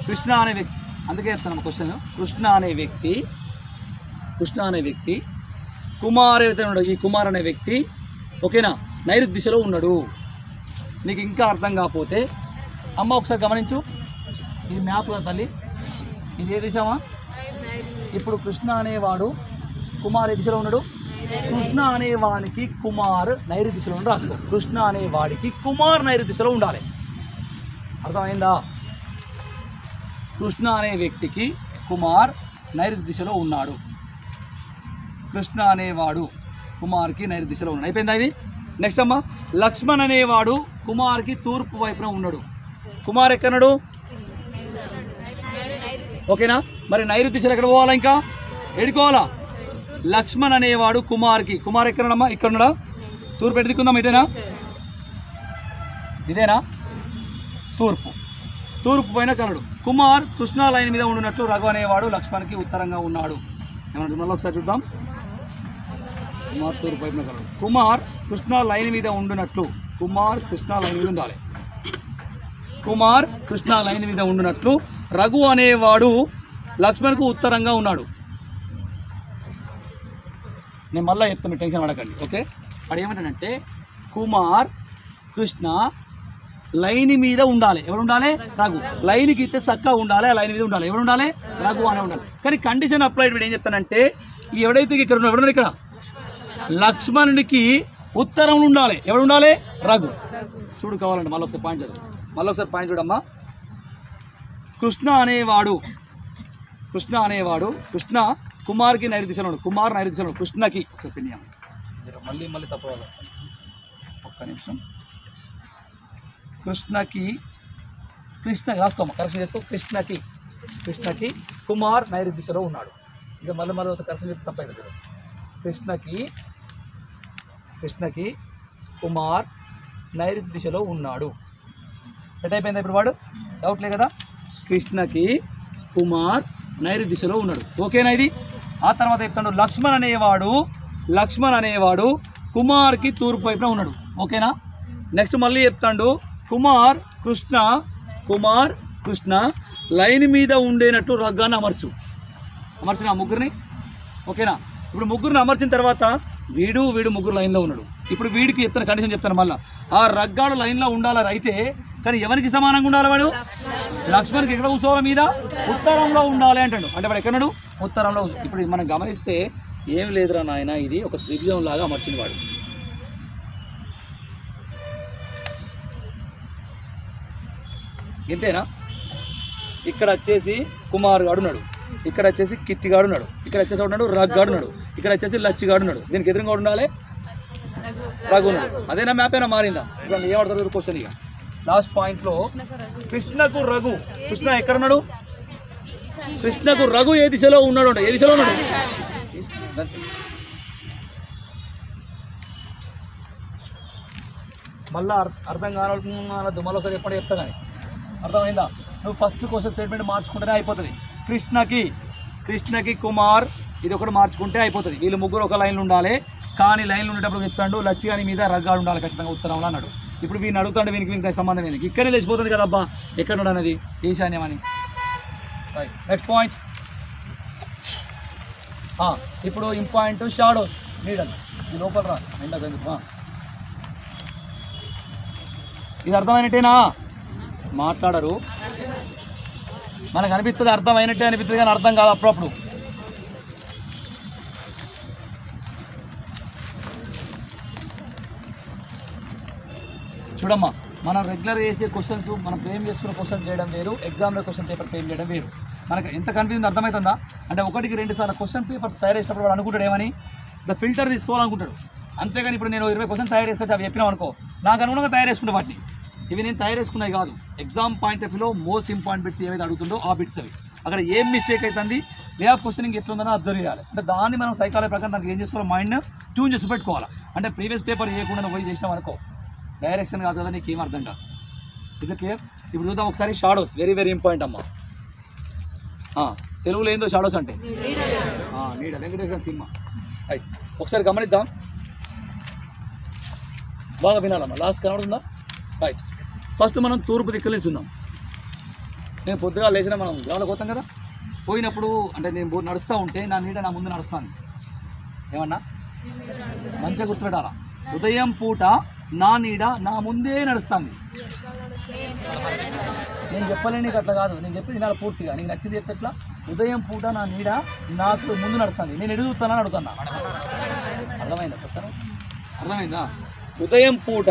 కృష్ణ అనే వ్యక్తి. అందుకే చెప్తాను క్వశ్చన్. కృష్ణ అనే వ్యక్తి కుమార్ ఏదైతే ఉన్నాడు, ఈ కుమార్ అనే వ్యక్తి ఓకేనా నైరుతి దిశలో ఉన్నాడు. నీకు ఇంకా అర్థం కాకపోతే అమ్మ ఒకసారి గమనించు. ఇది మ్యాప్ కదా తల్లి, ఇది ఏ దిశమా? ఇప్పుడు కృష్ణ అనేవాడు కుమార్ ఏ దిశలో ఉన్నాడు? కృష్ణ అనేవానికి కుమార్ నైరుతి దిశలో ఉండి రాసుకో. కృష్ణ అనేవాడికి కుమార్ నైరుతి దిశలో ఉండాలి. అర్థమైందా? కృష్ణ అనే వ్యక్తికి కుమార్ నైరుతి దిశలో ఉన్నాడు. కృష్ణ అనేవాడు కుమార్కి నైరుతి దిశలో ఉన్నాడు. అయిపోయిందా ఇది? నెక్స్ట్ అమ్మ లక్ష్మణ్ అనేవాడు కుమార్కి తూర్పు వైపున ఉన్నాడు. కుమార్ ఎక్కడున్నాడు? ఓకేనా. మరి నైరుతి దిశలో ఎక్కడ పోవాలా? ఇంకా ఎడుకోవాలా? లక్ష్మణ్ అనేవాడు కుమార్కి, కుమార్ ఎక్కడమ్మా? ఇక్కడ ఉన్నాడా? తూర్పు ఎటు దిక్కుందాం? ఇటేనా? ఇదేనా? తూర్పు పైన కలడు. కుమార్ కృష్ణా లైన్ మీద ఉండినట్లు రఘు అనేవాడు లక్ష్మణ్కి ఉత్తరంగా ఉన్నాడు. ఏమన్నా మళ్ళీ ఒకసారి చూద్దాం. కుమార్ తూర్పు వైపున కలడు. కుమార్ కృష్ణా లైన్ మీద ఉండినట్లు, కుమార్ కృష్ణా లైన్ మీద ఉండాలి. కుమార్ కృష్ణా లైన్ మీద ఉండినట్లు రఘు అనేవాడు లక్ష్మణ్కు ఉత్తరంగా ఉన్నాడు. నేను మళ్ళీ చెప్తాను, టెన్షన్ పడకండి. ఓకే. వాడు ఏమంటాడంటే కుమార్ కృష్ణ లైన్ మీద ఉండాలి. ఎవరు ఉండాలి? రఘు. లైన్కి ఇస్తే చక్కగా ఉండాలి, ఆ లైన్ మీద ఉండాలి. ఎవరు ఉండాలి? రఘు అనే ఉండాలి. కానీ కండిషన్ అప్లైడ్ వీడు ఏం చెప్తానంటే ఎవడైతే ఇక్కడ ఉన్నాడు, ఎవరున్నాడు ఇక్కడ? లక్ష్మణుడికి ఉత్తరం ఉండాలి. ఎవరు ఉండాలి? రఘు. చూడు కావాలండి మళ్ళీ ఒకసారి పాయింట్ చదువు. మళ్ళీ ఒకసారి పాయింట్ చూడమ్మా. కృష్ణ అనేవాడు కృష్ణ కుమార్కి నైరుతి దిశలో ఉన్నాడు. కుమార్ నైరుతి దిశలో ఉన్నాడు. కృష్ణకి చెప్పింది మళ్ళీ తప్పు ఒక్క నిమిషం. కృష్ణ రాసుకోమ్మా, కరెక్షన్ చేసుకో. కృష్ణకి కుమార్ నైరుతి దిశలో ఉన్నాడు. ఇక మళ్ళీ ఒక కరెక్షన్ చెప్తే తప్పైంది. కృష్ణకి కుమార్ నైరుతి దిశలో ఉన్నాడు. సెట్ అయిపోయిందా ఇప్పుడు? వాడు డౌట్ లే కదా. కృష్ణకి కుమార్ నైరుతి దిశలో ఉన్నాడు. ఓకేనా ఇది? ఆ తర్వాత చెప్తాడు లక్ష్మణ్ అనేవాడు కుమార్కి తూర్పు వైపున ఉన్నాడు. ఓకేనా? నెక్స్ట్ మళ్ళీ చెప్తాడు కుమార్ కృష్ణ లైన్ మీద ఉండేనట్టు రగ్గాన్ని అమర్చిన ముగ్గురిని. ఓకేనా? ఇప్పుడు ముగ్గురిని అమర్చిన తర్వాత వీడు ముగ్గురు లైన్లో ఉన్నాడు. ఇప్పుడు వీడికి చెప్తాను, కండిషన్ చెప్తాను మళ్ళీ. ఆ రగ్గాడు లైన్లో ఉండాలి అయితే, కానీ ఎవరికి సమానంగా ఉండాలి? వాడు లక్ష్మణ్కి ఎక్కడ కూర్చోవాలి? మీద ఉత్తరంలో ఉండాలి అంటాడు. అంటే వాడు ఎక్కడున్నాడు? ఉత్తరంలో. ఇప్పుడు మనం గమనిస్తే ఏం లేదురా నాయన, ఇది ఒక త్రిభుజం లాగా అమర్చిన వాడు. ఇంతేనా? ఇక్కడ వచ్చేసి కుమార్ గాడు ఉన్నాడు, ఇక్కడ వచ్చేసి కిట్టిగాడు ఉన్నాడు, ఇక్కడ వచ్చేసి ఉన్నాడు రగ్గాడు ఉన్నాడు, ఇక్కడ వచ్చేసి లచ్చిగాడు ఉన్నాడు. దీనికి ఎదురుగా ఉండాలి రఘు ఉన్నాడు. అదేనా మ్యాప్ అయినా మారిందా? ఇప్పుడు ఏమడతారు క్వశ్చన్. ఇక లాస్ట్ పాయింట్లో కృష్ణకు రఘు, కృష్ణ ఎక్కడున్నాడు? కృష్ణకు రఘు ఏ దిశలో ఉన్నాడు అంటే ఏ దిశలో ఉన్నాడు? మళ్ళీ అర్థం కానొద్దు, మళ్ళీ ఒకసారి ఎప్పుడు చెప్తా. కానీ అర్థమైందా? నువ్వు ఫస్ట్ క్వశ్చన్ స్టేట్మెంట్ మార్చుకుంటేనే అయిపోతుంది. కృష్ణకి కుమార్ ఇది ఒకటి మార్చుకుంటే అయిపోతుంది. వీళ్ళు ముగ్గురు ఒక లైన్లో ఉండాలి. కానీ లైన్లో ఉండేటప్పుడు చెప్తాడు లచ్చి అని మీద రగ్గాడు ఉండాలి ఖచ్చితంగా ఉత్తరంలో అన్నాడు. ఇప్పుడు వీడిని అడుగుతాడు, వీనికి సంబంధం ఏంది? ఇక్కడనే తెలిసిపోతుంది కదా అబ్బా ఎక్కడ ఉన్నాడు అనేది, ఈశాన్యం అని. Next point. ఇప్పుడు ఇంపాయింట్ షాడోస్, నీడలు. ఇది లోపల రా ఎండకు. ఇది అర్థమైనట్టేనా? మాట్లాడరు, మనకు అనిపిస్తుంది అర్థమైనట్టే అనిపిస్తుంది, కానీ అర్థం కాదు అప్పుడప్పుడు. చూడమ్మా, మనం రెగ్యులర్ చేసే క్వశ్చన్స్, మనం ఫ్రేమ్ చేసుకున్న క్వశ్చన్ చేయడం వేరు, ఎగ్జామ్లో క్వశ్చన్ పేపర్ ఫ్రేమ్ చేయడం వేరు. మనకు ఎంత కన్ఫ్యూజన్ అర్థమవుతుందా? అంటే 1-2 సార్లు క్వశ్చన్ పేపర్ తయారు చేసినప్పుడు వాడు అనుకుంటాడు ఏమని, ఫిల్టర్ తీసుకోవాలనుకుంటాడు. అంతేగాని ఇప్పుడు నేను 20 క్వశ్చన్ తయారు చేసుకొచ్చి అవి చెప్పినాం అనుకో, నాకు అనుగుణంగా తయారు చేసుకుంటే వాటిని. ఇవి నేను తయారు చేసుకున్నాయి కాదు. ఎగ్జామ్ పాయింట్ ఆఫ్ వ్యూలో మోస్ట్ ఇంపార్టెంట్ బిట్స్ ఏవైతే అడుగుతుందో ఆ బిట్స్ అవి. అక్కడ ఏం మిస్టేక్ అవుతుంది, వే ఆఫ్ క్వశ్చనింగ్ ఎట్లుందని అబ్జర్వ్ చేయాలి. అంటే దాన్ని మనం సైకాలజీ ప్రకారం దానికి ఏం చేసుకోవాలి, మైండ్ ట్యూన్ చేసి పెట్టుకోవాలి. అంటే ప్రీవియస్ పేపర్ చేయకుండా పోయి చేసినాం అనుకో, డైరెక్షన్ కాదు కదా, నీకు ఏం అర్థం కాదు. Is it clear? ఇప్పుడు చూద్దాం ఒకసారి షాడోస్, వెరీ వెరీ ఇంపార్టెంట్ అమ్మా. తెలుగులో ఏందో షాడోస్ అంటే నీడ, వెంకటేశ్వర సినిమా. రైట్, ఒకసారి గమనిద్దాం, బాగా వినాలమ్మా. లాస్ట్ కనబడుతుందా? రైట్, ఫస్ట్ మనం తూర్పు దిక్కుల నుంచి ఉందాం. నేను పొద్దుగా లేచినా మనం గ్రౌండ్లోకి పోతాం కదా, పోయినప్పుడు అంటే నేను నడుస్తూ ఉంటే నా నీడ నా ముందు నడుస్తాను. ఏమన్నా మంచిగా గుర్తుపెట్టాలా, ఉదయం పూట నా నీడ నా ముందే నడుస్తుంది. నేను చెప్పలే నీకు అట్లా కాదు, నేను చెప్పి తినాలి పూర్తిగా, నీకు నచ్చింది చెప్తే ఎట్లా. ఉదయం పూట నా నీడ నాకు ముందు నడుస్తుంది, నేను ఎదురు చూస్తానని అడుగుతున్నా. అర్థమైందా ప్రశ్న? అర్థమైందా? ఉదయం పూట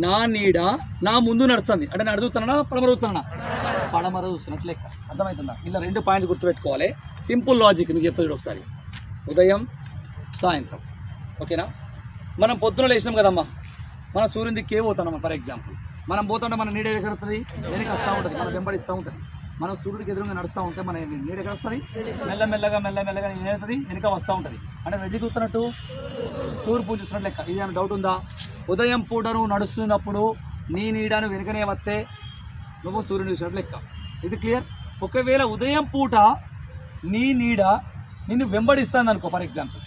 నా నీడ నా ముందు నడుస్తుంది అంటే నేను అడుగుతున్నా పడమర చూస్తున్నా, పడమర చూస్తున్నట్లు లెక్క. అర్థమవుతుందా? ఇలా 2 పాయింట్స్ గుర్తుపెట్టుకోవాలి. సింపుల్ లాజిక్ మీకు చెప్తుంది ఒకసారి. ఉదయం సాయంత్రం, ఓకేనా? మనం పొద్దున లేచినాం కదమ్మా, మన సూర్యుని దిక్కే పోతున్నాం. ఫర్ ఎగ్జాంపుల్ మనం పోతుంటే మన నీడ ఎక్కడ వస్తుంది, వెనక వస్తూ ఉంటుంది, మనం వెంబడిస్తూ ఉంటుంది. మనం సూర్యుడికి ఎదురుగా నడుస్తూ ఉంటే మన నీడ ఎక్కడ వస్తుంది, మెల్లమెల్లగా ఏమవుతుంది, వెనక వస్తూ ఉంటుంది. అంటే వెళ్ళి కూర్చున్నట్టు తూర్పు చూసినట్టు లెక్క. ఇది ఏమైనా డౌట్ ఉందా? ఉదయం పూట నువ్వు నడుస్తున్నప్పుడు నీ నీడను వెనుకనే వస్తే నువ్వు సూర్యుని చూసినట్టు లెక్క. ఇది క్లియర్? ఒకవేళ ఉదయం పూట నీ నీడ నిన్ను వెంబడిస్తుంది అనుకో, ఫర్ ఎగ్జాంపుల్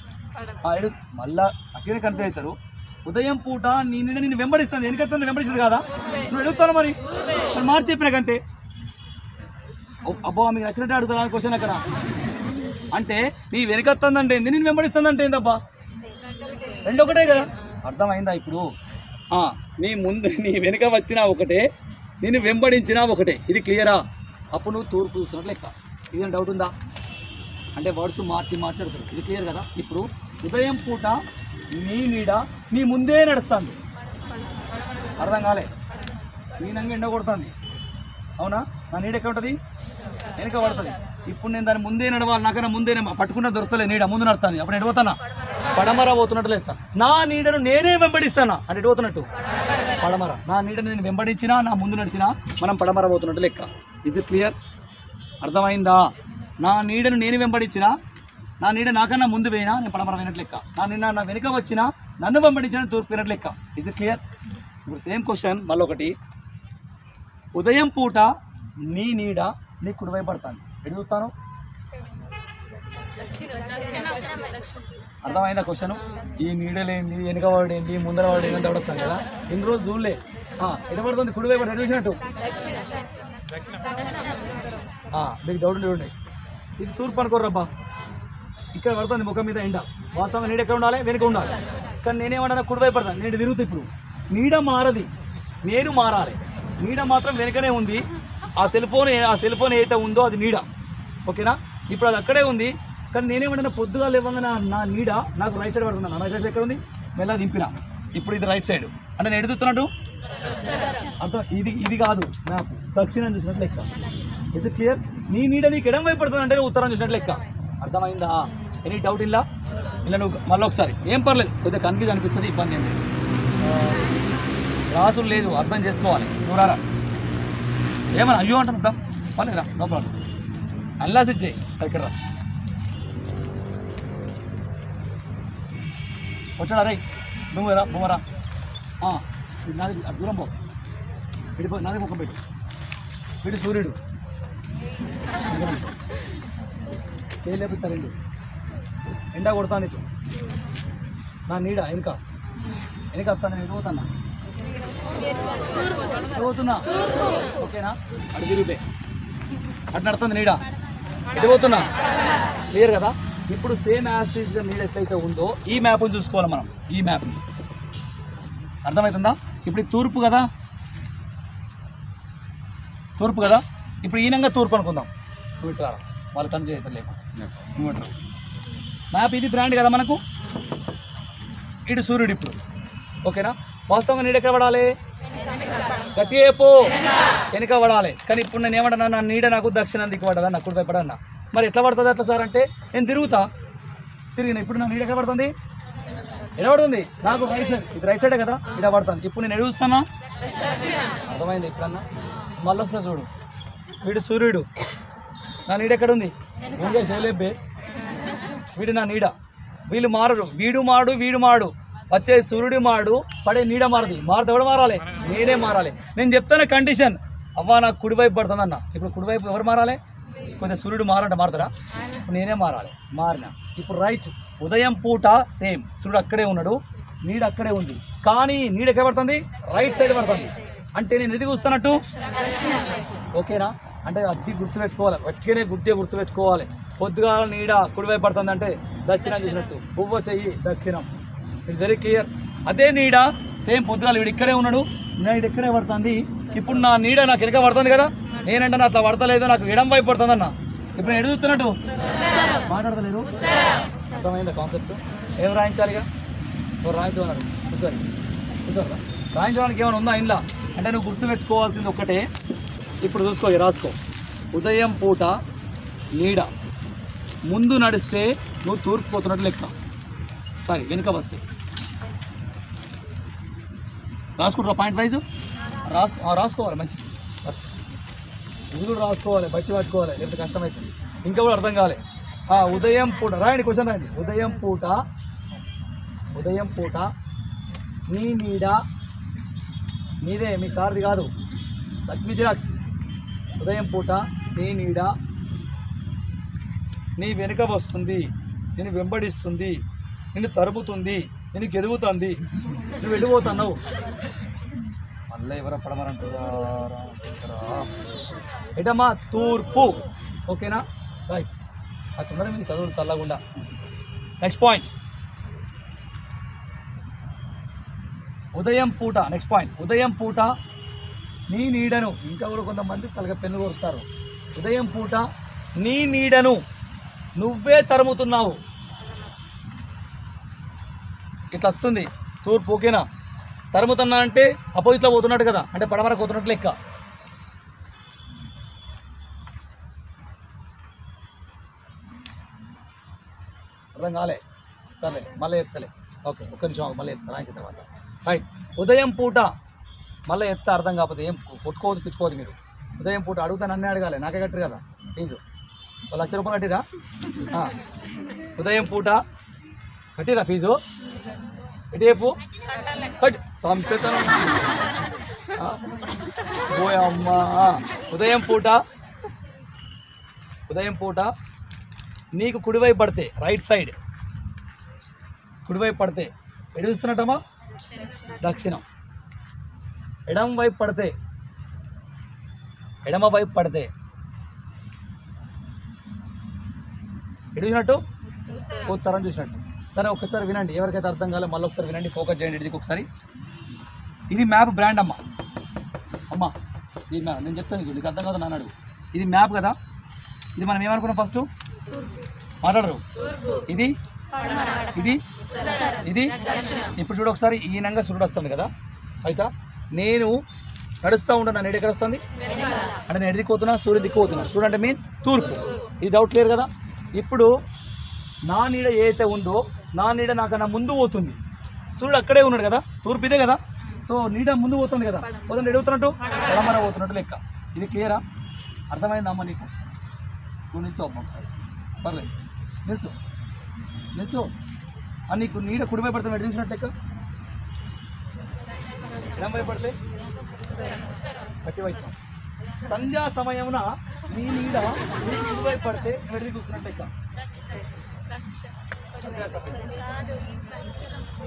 మళ్ళా అట్లనే కన్ఫ్యూజ్ అవుతారు. ఉదయం పూట నీ నీడ నిన్ను వెంబడిస్తుంది, వెనకత్తా వెంబడిస్తుంది కదా, నువ్వు అడుగుతాను మరి మార్చి చెప్పినాకంతే. అబ్బా మీకు నచ్చినట్టు అడుగుతున్నా క్వశ్చన్ అక్కడ. అంటే నీ వెనకత్తుందంటే ఏంది, నేను వెంబడిస్తుందంటే ఏందబ్బా, 2 ఒకటే కదా. అర్థమైందా ఇప్పుడు? నీ ముందు నీ వెనుక వచ్చినా ఒకటే, నేను వెంబడించినా ఒకటే. ఇది క్లియరా? అప్పుడు నువ్వు తూర్పు చూస్తున్నట్లు లెక్క. ఇదేం డౌట్ ఉందా? అంటే వర్డ్స్ మార్చాడుతారు. ఇది క్లియర్ కదా? ఇప్పుడు ఉదయం పూట నీ నీడ నీ ముందే నడుస్తుంది. అర్థం కాలే? నీ నంగా ఎండ కొడుతుంది, అవునా? నా నీడ ఎక్కడ ఉంటుంది, వెనక పడుతుంది. ఇప్పుడు నేను దాన్ని ముందే నడవాలి, నాకన్నా ముందే పట్టుకున్న దొరకలే, నీడ ముందు నడుస్తుంది. అప్పుడు ఎడిపోతానా, పడమర పోతున్నట్లు లేస్తా. నా నీడను నేనే వెంబడిస్తానా అంటే ఎడిపోతున్నట్టు పడమర. నా నీడను నేను వెంబడించినా, నా ముందు నడిచినా మనం పడమర పోతున్నట్టు లెక్క. Is it clear? అర్థమైందా? నా నీడను నేను వెంబడించిన, నా నీడ నాకన్నా ముందు పోయినా నేను పడమర పోయినట్లు లెక్క, నా వెనుక వచ్చినా నన్ను వెంబడించిన తూర్పు పోయినట్లు లెక్క. Is it clear? ఇప్పుడు సేమ్ క్వశ్చన్ మళ్ళీ ఒకటి. ఉదయం పూట నీ నీడ నీ కుడివైపు పడతాను, ఎటు చూస్తాను? అర్థమైందా క్వశ్చన్? ఈ నీడలేంది, వెనుక వాడేంది, ముందర వాడేంది అంటే పడుతుంది కదా. ఇన్ని రోజు చూడలే. ఎటు పడుతుంది? కుడివైపు ఎటు చూసినట్టు? మీకు డౌట్ చూడండి. ఇది తూర్పు అనుకోర్రబ్బా, ఇక్కడ పడుతుంది ముఖం మీద ఎండ. వాస్తవంగా నీడ ఎక్కడ ఉండాలి? వెనుక ఉండాలి. కానీ నేనేమన్నా కుడివైపు పడతాను, నేను తిరుగుతా. ఇప్పుడు నీడ మారది, నేను మారాలి. నీడ మాత్రం వెనుకనే ఉంది. ఆ సెల్ ఫోన్ ఏదైతే ఉందో అది నీడ, ఓకేనా? ఇప్పుడు అది అక్కడే ఉంది. కానీ నేనేమన్నా పొద్దుగా లేవగా నా నీడ నాకు రైట్ సైడ్ పడుతుంది. నా రైట్ సైడ్ ఎక్కడ ఉంది? మెల్ల దింపిన. ఇప్పుడు ఇది రైట్ సైడ్ అంటే నేను ఎడుతున్నట్టు అంత. ఇది కాదు మ్యాప్, దక్షిణం చూసినట్టు లెక్క. Is it clear? నీ నీడ నీకు ఎడం వైపు పడుతుంది అంటే ఉత్తరం చూసినట్టు లెక్క. అర్థమైందా? ఎనీ డౌట్ ఇలా నువ్వు మళ్ళీ ఒకసారి ఏం పర్లేదు, కొద్దిగా కన్ఫ్యూజ్ అనిపిస్తుంది, ఇబ్బంది ఏం లేదు. రాసులు లేదు, అర్థం చేసుకోవాలి. నువ్వు రారా, ఏమన్నా అయ్యో అంటాను పర్లేదురా, నో ప్రాబ్లం. అన్లాస్ ఇచ్చేయి దగ్గర రా. వచ్చాడా రై? నువ్వురా బొమ్మరా, నాది దూరం పో, విడిపో, నాది ముఖం పెట్టు, వీడు సూర్యుడు చేయలేపిస్తారండి. ఎండ కొడతాను నీకు, నా నీడ వెనుక వస్తాను. నేను పోతున్నా పోతున్నా, ఓకేనా? అటు తిరిగిపోయి అటు నడుతుంది నీడ, ఎటు పోతున్నా? క్లియర్ కదా? ఇప్పుడు సేమ్ యాస్టీస్గా నీడ ఎట్లయితే ఉందో ఈ మ్యాప్ని చూసుకోవాలి మనం. ఈ మ్యాప్ని అర్థమవుతుందా? ఇప్పుడు తూర్పు కదా, తూర్పు కదా. ఇప్పుడు ఈనంగా తూర్పు అనుకుందాం. నువ్వు ఇట్లా వాళ్ళు కన్ఫ్యూజ్ అవుతారు లేక, నువ్వు ఇట్లా. మ్యాప్ ఇది బ్రాండ్ కదా మనకు. ఇటు సూర్యుడు ఇప్పుడు, ఓకేనా? వాస్తవంగా నీడ ఎక్కడ పడాలి? గట్టిపో వెనుక పడాలి. కానీ ఇప్పుడు నేను ఏమంటున్నా, నా నీడ నాకు దక్షిణం దిక్కు పడ్డదా, నాకు కుడిపై పడన్నా. మరి ఎట్లా పడుతుంది అట్లా సార్ అంటే, నేను తిరిగిన ఇప్పుడు నా నీడ ఎక్కడ పడుతుంది? ఎలా పడుతుంది? నాకు రైట్ సైడ్. ఇది రైట్ సైడే కదా, ఇక్కడ పడుతుంది. ఇప్పుడు నేను ఎడుగుస్తానా? అర్థమైంది? ఇప్పుడన్నా మళ్ళీ ఒకసారి చూడు. వీడు సూర్యుడు, నా నీడ ఎక్కడ ఉంది? ముందే చేయలేబ్బే, వీడు నా నీడ. వీళ్ళు మారరు, వీడు మాడు వచ్చే సూర్యుడు మాడు, పడే నీడ మారది. మారితే ఎవడు మారాలి? నేనే మారాలి. నేను చెప్తాను కండిషన్, అవ్వ నాకు కుడివైపు పడుతుంది అన్న. ఇప్పుడు కుడివైపు ఎవరు మారాలి? కొద్దిగా సూర్యుడు మారతారా? నేనే మారాలి. మారిన. ఇప్పుడు రైట్, ఉదయం పూట సేమ్ సూర్యుడు అక్కడే ఉన్నాడు, నీడ అక్కడే ఉంది. కానీ నీడ ఎక్కడ పడుతుంది? రైట్ సైడ్ పడుతుంది. అంటే నేను ఎది చూస్తున్నట్టు, ఓకేనా? అంటే అది గుర్తుపెట్టుకోవాలి, గట్టిగానే గుర్తుపెట్టుకోవాలి. పొద్దుగా నీడ కుడివైపు పడుతుంది అంటే దక్షిణం చూసినట్టు, పువ్వు చెయ్యి దక్షిణం. It's very clear. అదే నీడ సేమ్ పొద్దుగాల వీడు ఇక్కడే ఉన్నాడు, నీడ ఇక్కడే పడుతుంది. ఇప్పుడు నా నీడ నాకు వెనక పడుతుంది కదా, నేనంటే నా అట్లా పడతలేదు, నాకు ఎడం వైపు పడుతుంది అన్న. ఇప్పుడు నేను ఎదుగుతున్నట్టు మాట్లాడతలేరు. అర్థమైందా కాన్సెప్ట్? ఏం రాయించాలిగా? నువ్వు రాయించమన్నారు. చూసారా రాయించడానికి ఏమైనా ఉందా ఇంట్లో అంటే? నువ్వు గుర్తుపెట్టుకోవాల్సింది ఒక్కటే. ఇప్పుడు చూసుకో, రాసుకో. ఉదయం పూట నీడ ముందు నడిస్తే నువ్వు తూర్పు పోతున్నట్టు లెక్క. సారీ, వెనుక వస్తే రాసుకుంటారా? పాయింట్ వైజ్ రాసుకోవాలి. మంచిది, ఇది కూడా రాసుకోవాలి, బట్టి పట్టుకోవాలి, ఎంత కష్టమవుతుంది. ఇంకా కూడా అర్థం కావాలి. ఉదయం పూట రాయండి, క్వశ్చన్ రాయండి. ఉదయం పూట నీ నీడ, నీదే, మీ సార్ది కాదు, లక్ష్మీ జిరాక్స్. ఉదయం పూట నీ నీడ నీ వెనుక వస్తుంది, నేను వెంబడిస్తుంది, నిన్ను తరుముతుంది, నేను గెలుగుతుంది, నువ్వు వెళ్ళిపోతున్నావు. మళ్ళీ ఎవరో పడమరంటారా? ఎటమ్మా? తూర్పు, ఓకేనా? రైట్. అక్కడ మీ చదువులు చల్లకుండా. నెక్స్ట్ పాయింట్, ఉదయం పూట. నెక్స్ట్ పాయింట్, ఉదయం పూట నీ నీడను. ఇంకా కూడా కొంతమంది తలగ పెన్ను కొరుస్తారు. ఉదయం పూట నీ నీడను నువ్వే తరుముతున్నావు. ఇట్లా వస్తుంది తూర్పు, ఓకేనా? తరుముతున్నా అంటే అపోజిట్లో పోతున్నట్టు కదా, అంటే పడమరకు పోతున్నట్టు లెక్క. అర్థం కాలే? సరే మళ్ళీ చెప్తలే. ఓకే, ఒక్క నిమిషం మళ్ళీ చెప్తాను ఆయన తర్వాత. రైట్, ఉదయం పూట మళ్ళీ చెప్తే అర్థం కాకపోతే ఏం కొట్టుకోవద్దు, తిట్టుకోవద్దు మీరు. ఉదయం పూట అడుగుతాను, అన్నీ అడగాలి, నాకే కట్టరు కదా. ఫీజు 1,00,000 రూపాయలు కట్టిరా? ఉదయం పూట కట్టిరా ఫీజు? ఎటు చెప్పు కట్ సంపేతను పోయమ్మా. ఉదయం పూట నీకు కుడివైపు పడితే రైట్ సైడ్ కుడివైపు పడితే ఎటు చూస్తున్నట్టమ్మా? దక్షిణం. ఎడమ వైపు పడితే ఎటు చూసినట్టు? ఉత్తరం చూసినట్టు. సరే ఒక్కసారి వినండి, ఎవరికైతే అర్థం కాలే మళ్ళీ ఒకసారి వినండి, ఫోకస్ చేయండి ఇది ఒకసారి. ఇది మ్యాప్ బ్రాండ్ అమ్మ ఇది మ్యాప్. నేను చెప్తాను నీకు అర్థం కాదు నాన్న అడుగు. ఇది మ్యాప్ కదా, ఇది మనం ఏమనుకున్నాం ఫస్ట్? మాట్లాడరు. ఇది ఇప్పుడు చూడు ఒకసారి ఈయనంగా సూర్యుడు వస్తుంది కదా, అయితే నేను నడుస్తూ ఉంటాను. నన్ను ఎక్కడ వస్తుంది అంటే నేను ఎడిదిపోతున్నా, సూర్యుడు దిక్కుపోతున్నా. సూర్యుడు అంటే మీన్స్ తూర్పు. ఇది డౌట్ క్లియర్ కదా? ఇప్పుడు నా నీడ ఏదైతే ఉందో నా నీడ నాకన్నా ముందు పోతుంది. సూర్యుడు అక్కడే ఉన్నాడు కదా, తూర్పు ఇదే కదా, సో నీడ ముందు పోతుంది కదా, పోతుంది ఎడుగుతున్నట్టు ఎడమన పోతున్నట్టు లెక్క. ఇది క్లియరా? అర్థమైందమ్మా నీకు? నువ్వు నిల్చో అమ్మ ఒకసారి, పర్లేదు నిల్చో. నీకు నీడ కుడిపై పడితే ఎడు చూసినట్టు లెక్క, ఎడమై పడితే కట్టివైపు. సంధ్యా సమయమున నీ నీడ కుడివై పడితే ఎడిది చూసినట్టు లెక్క.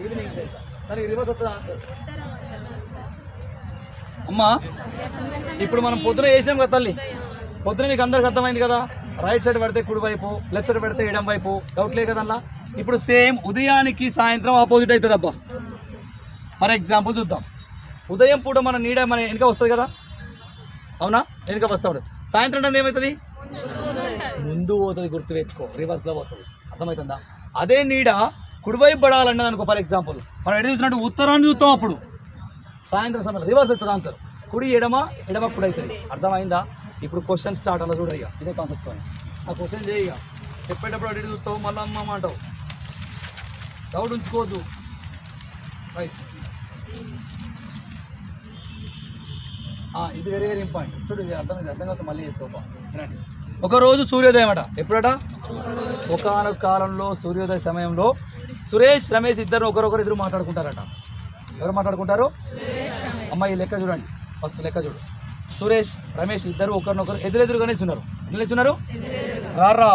ఈవినింగ్ సరే రివర్స్ వస్తుందా అమ్మా? ఇప్పుడు మనం పొద్దున వేసాం కదా తల్లి, పొద్దున మీకు అందరికి అర్థమైంది కదా, రైట్ సైడ్ పడితే కుడివైపు, లెఫ్ట్ సైడ్ పడితే ఎడం వైపు, డౌట్ లేదు కదన్నా. ఇప్పుడు సేమ్ ఉదయానికి సాయంత్రం ఆపోజిట్ అవుతుంది అబ్బా. ఫర్ ఎగ్జాంపుల్ చూద్దాం, ఉదయం పూట మన నీడ మన వెనుక వస్తుంది కదా, అవునా? వెనుక వస్తాడు. సాయంత్రం టైం ఏమవుతుంది? ముందు పోతుంది, గుర్తుపెట్టుకో, రివర్స్లో పోతుంది. అర్థమవుతుందా? అదే నీడ కుడివైపు పడాలన్నది అనుకో, ఫర్ ఎగ్జాంపుల్ మనం ఎటు చూసినట్టు ఉత్తరాన్ని చూస్తాం, అప్పుడు సాయంత్రం సమయంలో రివర్స్ అవుతుంది ఆన్సర్. కుడి ఎడమ కుడి అవుతుంది. అర్థమైందా? ఇప్పుడు క్వశ్చన్ స్టార్ట్ అలా చూడ. ఇక ఇదే కాన్సెప్ట్. ఆ క్వశ్చన్ చేయ, చెప్పేటప్పుడు అడిగి చూస్తావు, మళ్ళీ అమ్మ అంటావు, డౌట్ ఉంచుకోవద్దు. రైట్, ఇది వెరీ వెరీ ఇంపార్టెంట్. చూడు, ఇది అర్థం కాదు, మళ్ళీ చేసుకోపా. ఒకరోజు సూర్యోదయం అట. ఎప్పుడట? ఒకనొక కాలంలో సూర్యోదయ సమయంలో సురేష్ రమేష్ ఇద్దరు ఒకరిద్దరు మాట్లాడుకుంటారట. ఎవరు మాట్లాడుకుంటారు? అమ్మాయి లెక్క చూడండి, ఫస్ట్ లెక్క చూడు. సురేష్ రమేష్ ఇద్దరు ఒకరినొకరు ఎదురెదురుగానే చున్నారు. ఎట్లా చున్నారు? రారా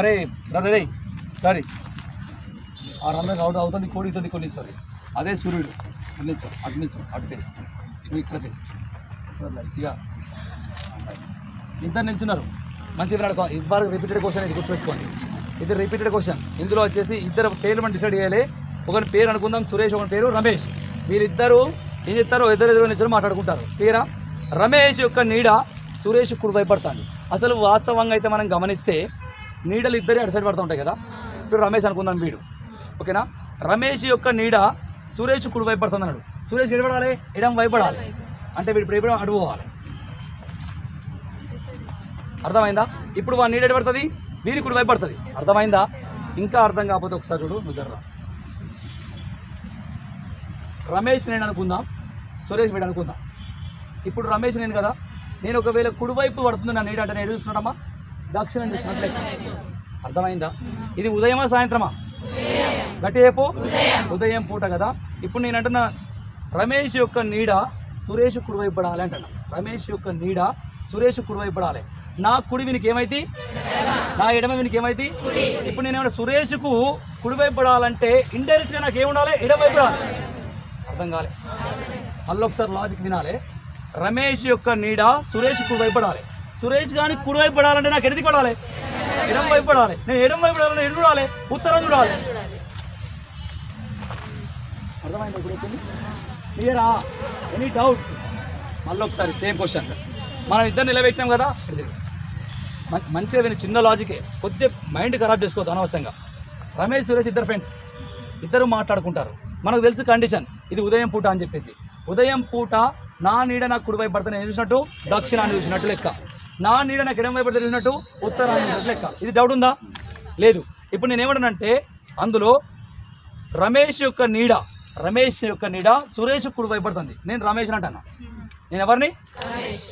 అరే రే సారీ ఆ రంధ్రం అవుతుంది, కోడి అవుతుంది, కొన్ని సారీ. అదే సూర్యుడు అటు ఫేస్, ఇక్కడ ఫేస్ మంచిగా ఇద్దరు నిల్చున్నారు. మంచిగా ఇద్దరు రిపీటెడ్ క్వశ్చన్, ఇది గుర్తుపెట్టుకోండి. ఇది రిపీటెడ్ క్వశ్చన్. ఇందులో వచ్చేసి ఇద్దరు పేర్లు మనం డిసైడ్ చేయాలి. ఒకరి పేరు అనుకుందాం సురేష్, ఒకరి పేరు రమేష్. వీరిద్దరు ఏం చెప్తారో ఎదురెదురు నిల్చొని మాట్లాడుకుంటారు. క్లియరా? రమేష్ యొక్క నీడ సురేష్ కుడి భయపడుతుంది. అసలు వాస్తవంగా అయితే మనం గమనిస్తే నీడలు ఇద్దరే అటు సైడ్ పడుతూ ఉంటాయి కదా. ఇప్పుడు రమేష్ అనుకుందాం వీడు, ఓకేనా? రమేష్ యొక్క నీడ సురేష్ కుడి భయపడుతుంది అన్నాడు. సురేష్ ఎడబడాలి, ఎడం భయపడాలి అంటే వీడు ఇప్పుడు ఎప్పుడు అటు పోవాలి. అర్థమైందా? ఇప్పుడు వాడు నీడ పడుతుంది, వీరి కుడి వైపు పడుతుంది. అర్థమైందా? ఇంకా అర్థం కాకపోతే ఒకసారి చూడు, నువ్వు రమేష్ నేను అనుకుందాం, సురేష్ వీడు అనుకుందాం. ఇప్పుడు రమేష్ నేను కదా, నేను ఒకవేళ కుడివైపు పడుతుంది నా నీడ అంటే నేను చూస్తున్నాడమ్మా, దక్షిణం చూసినట్లే. అర్థమైందా? ఇది ఉదయమా సాయంత్రమా? గట్టి రేపు ఉదయం పూట కదా. ఇప్పుడు నేను అంటున్నా రమేష్ యొక్క నీడ సురేష్ కుడివైపు పడాలి అంటున్నా. రమేష్ యొక్క నీడ సురేష్ కుడివైపు పడాలి. నా కుడి వీనికి ఏమైతే, నా ఎడమ వీనికి ఏమైతే. ఇప్పుడు నేనేమన్నా సురేష్కు కుడివైపు పడాలంటే ఇండైరెక్ట్గా నాకు ఏముండాలి? ఎడమవైపు పడాలి. అర్థం కాలే? మళ్ళీ ఒకసారి లాజిక్ వినాలి. రమేష్ యొక్క నీడ సురేష్ కుడివైపు పడాలి. సురేష్ కానీ కుడివైపు పడాలంటే నాకు ఎడిది పడాలి? ఎడమ వైపు పడాలి. నేను ఎడమ వైపు పడాలంటే ఎడు చూడాలి? ఉత్తరం చూడాలి. అర్థమైంది? ఇప్పుడు క్లియరా? Any doubt? మళ్ళీ ఒకసారి సేమ్ క్వశ్చన్ మనం ఇద్దరు నిలబెట్టినాం కదా. మంచిగా విని, చిన్న లాజికే, కొద్దిగా మైండ్ ఖరాబ్ చేసుకోవద్దు అనవసరంగా. రమేష్ సురేష్ ఇద్దరు ఫ్రెండ్స్, ఇద్దరు మాట్లాడుకుంటారు. మనకు తెలుసు కండిషన్, ఇది ఉదయం పూట అని చెప్పేసి. ఉదయం పూట నా నీడ నాకు కుడివైపు పడితే నేను చూసినట్టు దక్షిణాన్ని చూసినట్టు లెక్క, నా నీడ నాకు ఎడమ వైపు పడితే చూసినట్టు ఉత్తరాన్ని చూసినట్టు లెక్క. ఇది డౌట్ ఉందా? లేదు. ఇప్పుడు నేను ఏమంటానంటే అందులో రమేష్ యొక్క నీడ సురేష్ కుడివైపు పడుతుంది. నేను రమేష్ అంటాను. నేను ఎవరిని?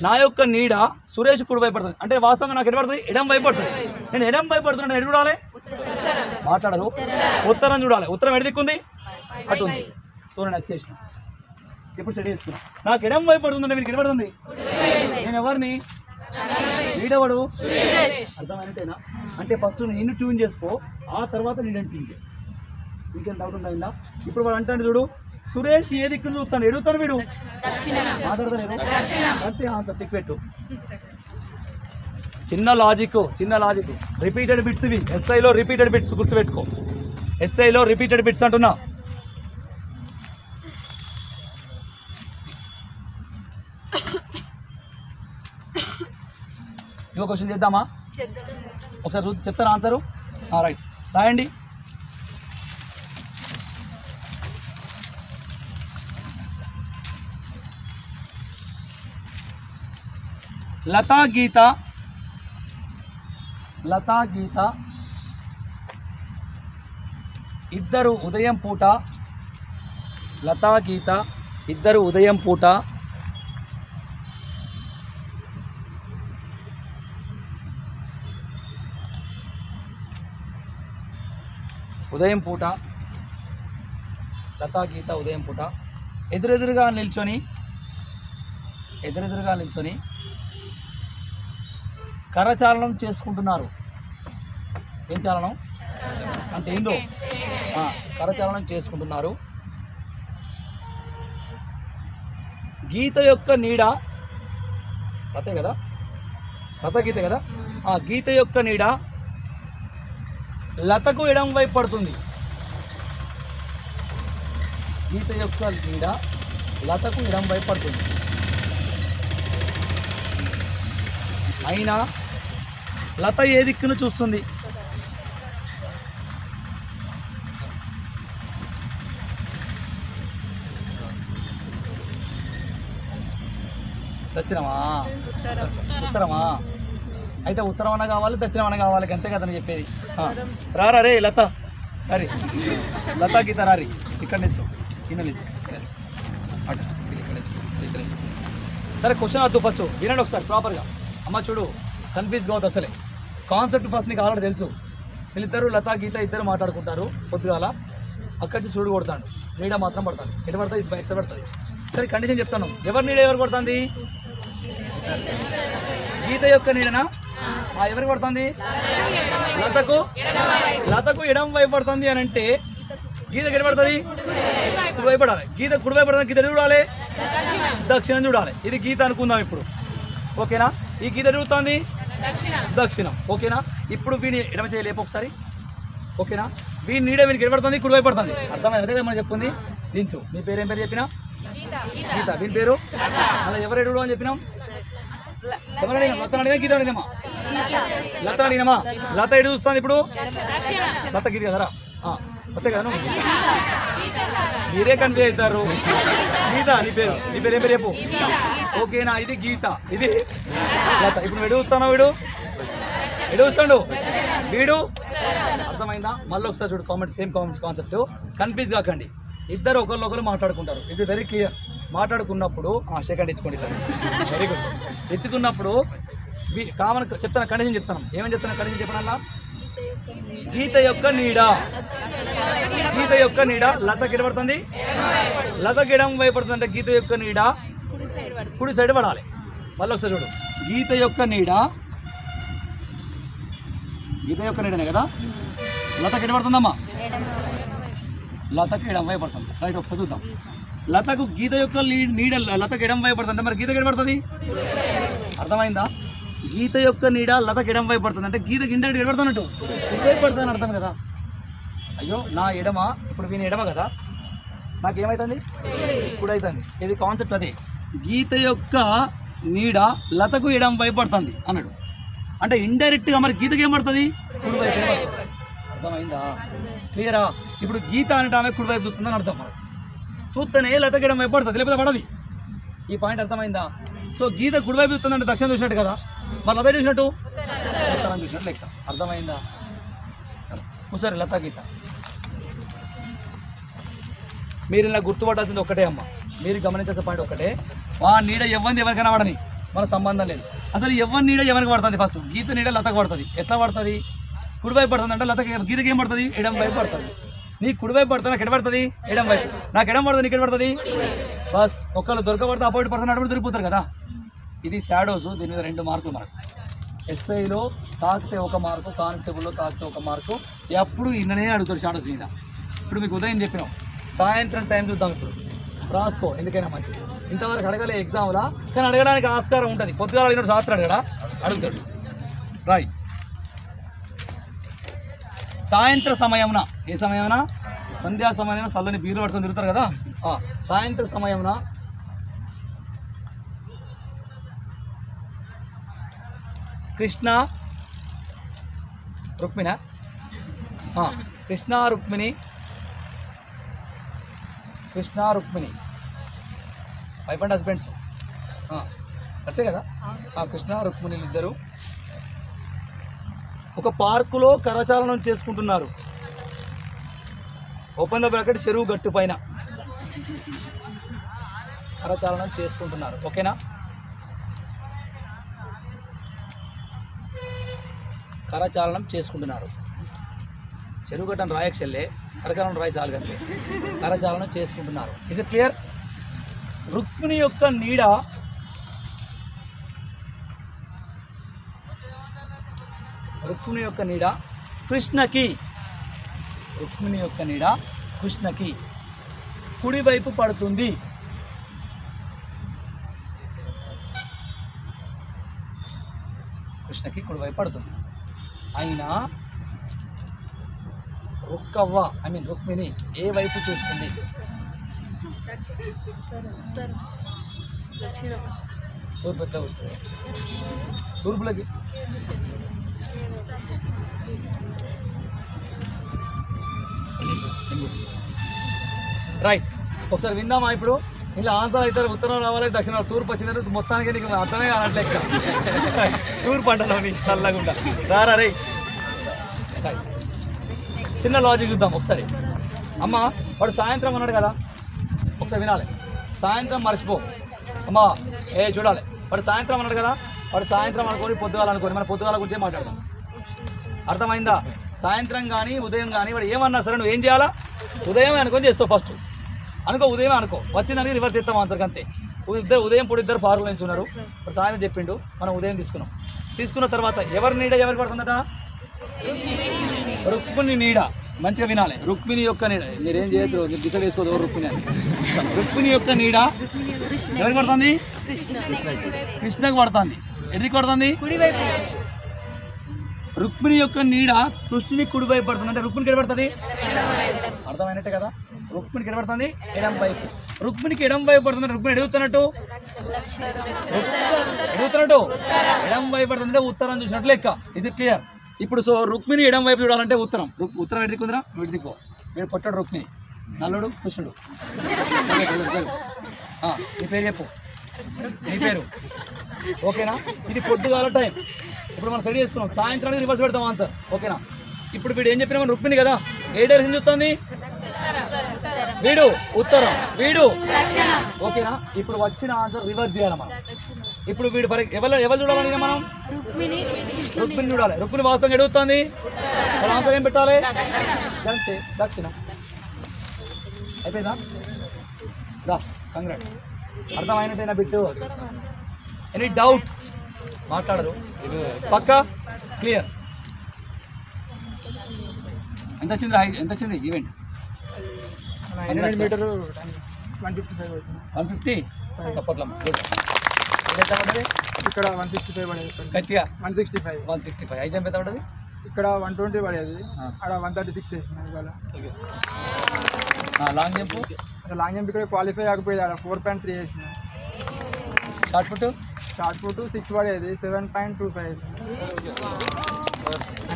నా యొక్క నీడ సురేష్ కుడి వైపు పడుతుంది అంటే వాస్తవంగా నాకు ఎటు పడుతుంది? ఎడం వైపు పడుతుంది. నేను ఎడం వైపు పడుతున్నా, ఎటు చూడాలి? మాట్లాడదు, ఉత్తరం చూడాలి. ఉత్తరం ఎటు దిక్కుంది? అటు ఉంది. సో నేను వచ్చేసిన, ఇప్పుడు స్టడీ చేసుకున్నా. నాకు ఎడం వైపు పడుతుందంటే మీకు ఎటు పడుతుంది? నేను ఎవరిని? వీడెవడు? అర్థమైనట్టేనా? అంటే ఫస్ట్ నేను ట్యూన్ చేసుకో, ఆ తర్వాత నేను ట్యూన్ చేయి. ఇంకేం డౌట్ ఉందా? ఇప్పుడు వాడు అంటాడు చూడు, సురేష్ ఏ దిక్కును చూస్తాను, ఎడుగుతాను వీడు మాట్లాడతలేదు అంతే. ఆన్సర్ టిక్ పెట్టు. చిన్న లాజిక్ రిపీటెడ్ బిట్స్ ఇవి. ఎస్ఐలో రిపీటెడ్ బిట్స్ గుర్తుపెట్టుకో. ఎస్ఐలో రిపీటెడ్ బిట్స్ అంటున్నా. ఇంకో క్వశ్చన్ చేద్దామా? ఒకసారి చెప్తారా ఆన్సరు? రైట్, రాయండి. లతా గీత ఇద్దరు ఉదయం పూట ఎదురెదురుగా నిల్చొని కరచాలనం చేసుకుంటున్నారు. ఏం చాలనం అంటే ఏందో? కరచాలనం చేసుకుంటున్నారు. గీత యొక్క నీడ లత గీత కదా. గీత యొక్క నీడ లతకు ఎడం వైపు పడుతుంది. అయినా లత ఏ దిక్కును చూస్తుంది? దక్షిణమా ఉత్తరమా? అయితే ఉత్తరం అన్న కావాలి, దక్షిణం అన్న కావాలి, అంతే కదా నేను చెప్పేది. రారా రే లత, అరే లతా గీత రారి, ఇక్కడ నిల్చో, సరే క్వశ్చన్ వద్దు, ఫస్ట్ వినండి ఒకసారి ప్రాపర్గా. అమ్మ చూడు, కన్ఫ్యూజ్ కావద్దు అసలే. కాన్సెప్ట్ ఫస్ట్ నీకు ఆల్రెడీ తెలుసు. వీళ్ళిద్దరు లతా గీత ఇద్దరు మాట్లాడుకుంటారు. పొద్దుగాల అక్కడి నుంచి చూడు కొడతాడు, నీడ మాత్రం పడతాడు. ఎటు పడుతుంది? ఎక్స్ పడుతుంది. సరే కండిషన్ చెప్తాను. ఎవరి నీడ ఎవరు పడుతుంది? గీత యొక్క నీడనా? ఎవరికి పడుతుంది? లతకు ఎడం వైపు పడుతుంది అని అంటే గీతకి ఎటు పడుతుంది? కుడి వైపు పడాలి. గీత కుడి వైపు పడుతుంది, గీత ఎటు చూడాలి? దక్షిణం చూడాలి. ఇది గీత అనుకుందాం ఇప్పుడు, ఓకేనా? ఈ గీత ఎడుగుతుంది దక్షిణం, ఓకేనా? ఇప్పుడు వీని ఎడమ చేయలేపు ఒకసారి, ఓకేనా? వీని నీడ వీనికి ఎడబడుతుంది, కుడి వైపు పడుతుంది. అర్థమైంది? అదే మనం చెప్పుకుంది. దించు. నీ పేరు ఏం పేరు చెప్పినా? గీత. వీని పేరు అలా ఎవరు ఎడుగు అని చెప్పినాం? ఎవరు అడిగినా? లత అడిగినా గీత అడిగినామా? లత అడిగినామా? లత ఎడు చూస్తుంది ఇప్పుడు? లత గీత కదరా, అంతే కదా. మీరే కన్ఫ్యూజ్ అవుతారు. గీత నీ పేరు ఏం పేరు చెప్పు, ఓకేనా? ఇది గీత, ఇది లత. ఇప్పుడు ఎడుగుస్తాను, ఎడుగుస్తాడు వీడు. అర్థమైందా? మళ్ళీ ఒకసారి చూడు కామెంట్, సేమ్ కాన్సెప్ట్. కన్ఫ్యూజ్ కాకండి. ఇద్దరు ఒకరు మాట్లాడుకుంటారు. ఇది వెరీ క్లియర్. మాట్లాడుకున్నప్పుడు సెకండ్ ఇచ్చుకోండి, వెరీ గుడ్. ఇచ్చుకున్నప్పుడు కామన్ చెప్తాను, కండిషన్ చెప్తాను. ఏమని చెప్తాను కండిషన్ చెప్పనల్లా? గీత యొక్క నీడ లతకి ఎడబడుతుంది, లతకి ఎడం వైపు పడుతుంది అంటే గీత యొక్క నీడ కుడి సైడ్ పడాలి. మళ్ళీ ఒకసారి చూడు, గీత యొక్క నీడనే కదా లతకి ఎడబడుతుందమ్మా? లతకి ఎడం వైపు పడుతుంది. రైట్, ఒకసారి చూద్దాం. లతకు గీత యొక్క నీడ లతకి ఎడం వైపు పడుతుంది, మరి గీతకి ఎడబడుతుంది. అర్థమైందా? గీత యొక్క నీడ లతకి ఎడం వైపు పడుతుంది అంటే గీతకి ఇండైరెక్ట్ ఎడబడుతున్నట్టు కుడివైపు పడుతుంది అర్థం కదా. అయ్యో నా ఎడమ, ఇప్పుడు వీని ఎడమ కదా, నాకేమవుతుంది? కుడి అవుతుంది. ఇది కాన్సెప్ట్ అదే. గీత యొక్క నీడ లతకు ఎడం వైపు పడుతుంది అన్నాడు అంటే ఇండైరెక్ట్గా మరి గీతకి ఏం పడుతుంది? కుడి వైపు. అర్థమైందా? క్లియరా? ఇప్పుడు గీత అంటే ఆమె కుడి వైపు చూస్తుందని అర్థం. మనకు చూస్తేనే లతకి ఎడం వైపు పడుతుంది, లేకపోతే పడది. ఈ పాయింట్ అర్థమైందా? సో గీత కుడివైపు చూస్తుందంటే దక్షిణం చూసినట్టు కదా, మరి లత చూసినట్టు ఉత్తరం చూసినట్టు లెక్క. అర్థమైందా? సరే, లతా గీత మీరు ఇలా గుర్తుపట్టాల్సింది ఒకటే అమ్మ, మీరు గమనించాల్సిన పాయింట్ ఒకటే. నీడ ఎవరికైనా పడని మన సంబంధం లేదు. అసలు ఎవరి నీడ ఎవరికి పడుతుంది? ఫస్ట్ గీత నీడ లతకు పడుతుంది. ఎట్లా పడుతుంది? కుడివైపు పడుతుంది అంటే లతకి గీతకి ఏం పడుతుంది? ఎడం వైపు పడుతుంది. నీ కుడివైపు పడుతుంది, నాకు ఎడ పడుతుంది? ఎడం వైపు. నాకు ఎడం పడుతుంది, నీకు ఎడ పడుతుంది? బస్ ఒకళ్ళు దొరకబడితే అపోజిట్ పర్సన్ అటు దొరికిపోతారు కదా. ఇది షాడోస్. దీని మీద 2 మార్కులు మనకు. ఎస్ఐలో తాకితే 1 మార్కు, కానిస్టేబుల్లో తాకితే 1 మార్కు. ఎప్పుడు ఇన్ననే అడుగుతారు షాడోస్ మీద. ఇప్పుడు మీకు ఉదయం చెప్పినాం, సాయంత్రం టైం చూద్దాం. ఇప్పుడు రాసుకో, ఎందుకైనా మంచిది. ఇంతవరకు అడగలే ఎగ్జామ్లా, కానీ అడగడానికి ఆస్కారం ఉంటుంది. పొద్దుగాల అడిగినప్పుడు శాస్త్రం అడుగుతాడు. రాయ్. సాయంత్ర సమయమున, ఏ సమయమున? సంధ్యా సమయమున చల్లని బీర్లు పట్టుకొని తిరుగుతారు కదా. సాయంత్ర సమయమున Krishna Rukmini wife and husbands అంతే కదా. కృష్ణ రుక్మిణులు ఇద్దరు ఒక పార్కులో కరచాలనం చేసుకుంటున్నారు. ఓపెన్ ద బ్రాకెట్, చెరువు గట్టు పైన కరచాలనం చేసుకుంటున్నారు. ఓకేనా? కరచాలనం చేసుకుంటున్నారు. చెరువు గట్టని రాయక్షల్లే, కరచాలనం రాయి చాలు కంటే. కరచాలనం చేసుకుంటున్నారు. Is it clear? రుక్మిణి యొక్క నీడ కృష్ణకి కుడివైపు పడుతుంది. అయినా రుక్మిణి ఏ వైపు చూస్తుంది? తూర్పులకి. రైట్. ఒకసారి విందామా? ఇప్పుడు ఇలా ఆన్సర్ అవుతారు. ఉత్తరం రావాలి, దక్షిణం, తూర్పు వచ్చిందంటే మొత్తానికి నీకు అర్థమే కానట్లెక్క. తూర్పు అంటాను నీ చల్లగుండా రారా రే. చిన్న లాజిక్ చూద్దాం ఒకసారి. అమ్మ వాడు సాయంత్రం అన్నాడు కదా, ఒకసారి వినాలి. సాయంత్రం మర్చిపో అమ్మా. చూడాలి, వాడు సాయంత్రం అన్నాడు కదా. వాడు సాయంత్రం అనుకోని పొద్దుగాల అనుకోని మన పొద్దుగాల గురించే మాట్లాడదాం. అర్థమైందా? సాయంత్రం కానీ ఉదయం కానీ వాడు ఏమన్నా సరే నువ్వు ఏం చేయాలా? ఉదయమే అనుకొని చేస్తావు. ఫస్ట్ అనుకో, ఉదయమే అనుకో. వచ్చిందని రివర్స్ ఇస్తాం ఆన్సర్కి అంతే. ఉదయం ఇప్పుడు ఇద్దరు పార్కులు నిల్చున్నారు. ఇప్పుడు సాయంత్రం చెప్పిండు, మనం ఉదయం తీసుకున్న తర్వాత ఎవరి నీడ ఎవరికి పడుతుందట? రుక్మిణి నీడ. మంచిగా వినాలి. రుక్మిణి యొక్క నీడ. మీరేం చేయొద్దు, మీరు దిశ వేసుకోదు. రుక్మిణి అని. రుక్మిణి యొక్క నీడ ఎవరికి పడుతుంది? కృష్ణకు పడుతుంది. ఎడికి పడుతుంది? రుక్మిణి యొక్క నీడ కృష్ణుని కుడివైపు పడుతుంది. అంటే రుక్మిణికి ఎడబడుతుంది? అర్థమైనట్టే కదా. రుక్మిణికి ఎడబడుతుంది ఎడం వైపు. రుక్మిణికి ఎడం వైపు పడుతుంది. రుక్మిణి ఎడుగుతున్నట్టు ఎడం వైపు పడుతుంది అంటే ఉత్తరం చూసినట్లు లెక్క. Is it clear? ఇప్పుడు సో రుక్మిణి ఎడం వైపు చూడాలంటే ఉత్తరం ఎడిదికుందిరా, విడిదికో. వీడు పొట్టాడు రుక్మిణి, నల్లుడు కృష్ణుడు. నీ పేరు చెప్పు, నీ పేరు. ఓకేనా? ఇది పొద్దుగాల టైం. ఇప్పుడు మనం స్టడీ చేసుకున్నాం. సాయంత్రానికి రివర్స్ పెడతాం ఆన్సర్. ఓకేనా? ఇప్పుడు వీడు ఏం చెప్పినా రుక్మిణి కదా, ఏ డైరెక్షన్ చూస్తుంది? వీడు ఉత్తరం, వీడు. ఓకేనా? ఇప్పుడు వచ్చిన ఆన్సర్ రివర్స్ చేయాలి మనం. ఇప్పుడు వీడు ఎవరు చూడాలని మనం? రుక్మిణి చూడాలి. రుక్మిణి వాస్తవంగా ఎడుగుతుంది. మరి ఆన్సర్ ఏం పెట్టాలి? దక్షిణ. అయిపోయిందా? దా, కంగ్రాట్. అర్థమైనట్టేనా బిట్టు? Any doubt? మాట్లాడరు పక్కా? క్లియర్? ఎంత వచ్చింది ఈవెంట్? 100 మీటరు 150 సపోర్ట్లమ్మ. ఇక్కడ 165 పడేది. గట్టిగా 165. హై జంప్ ఎంత పడుతుంది? ఇక్కడ 120 పడేది. అక్కడ 136 చేసిన ఇవాళ. Long jump? లాంగ్ జంప్ ఇక్కడ క్వాలిఫై ఆగిపోయేది. అక్కడ 4.3 చేసిన. షార్ట్ పుట్ 6 పడేది. 7.25.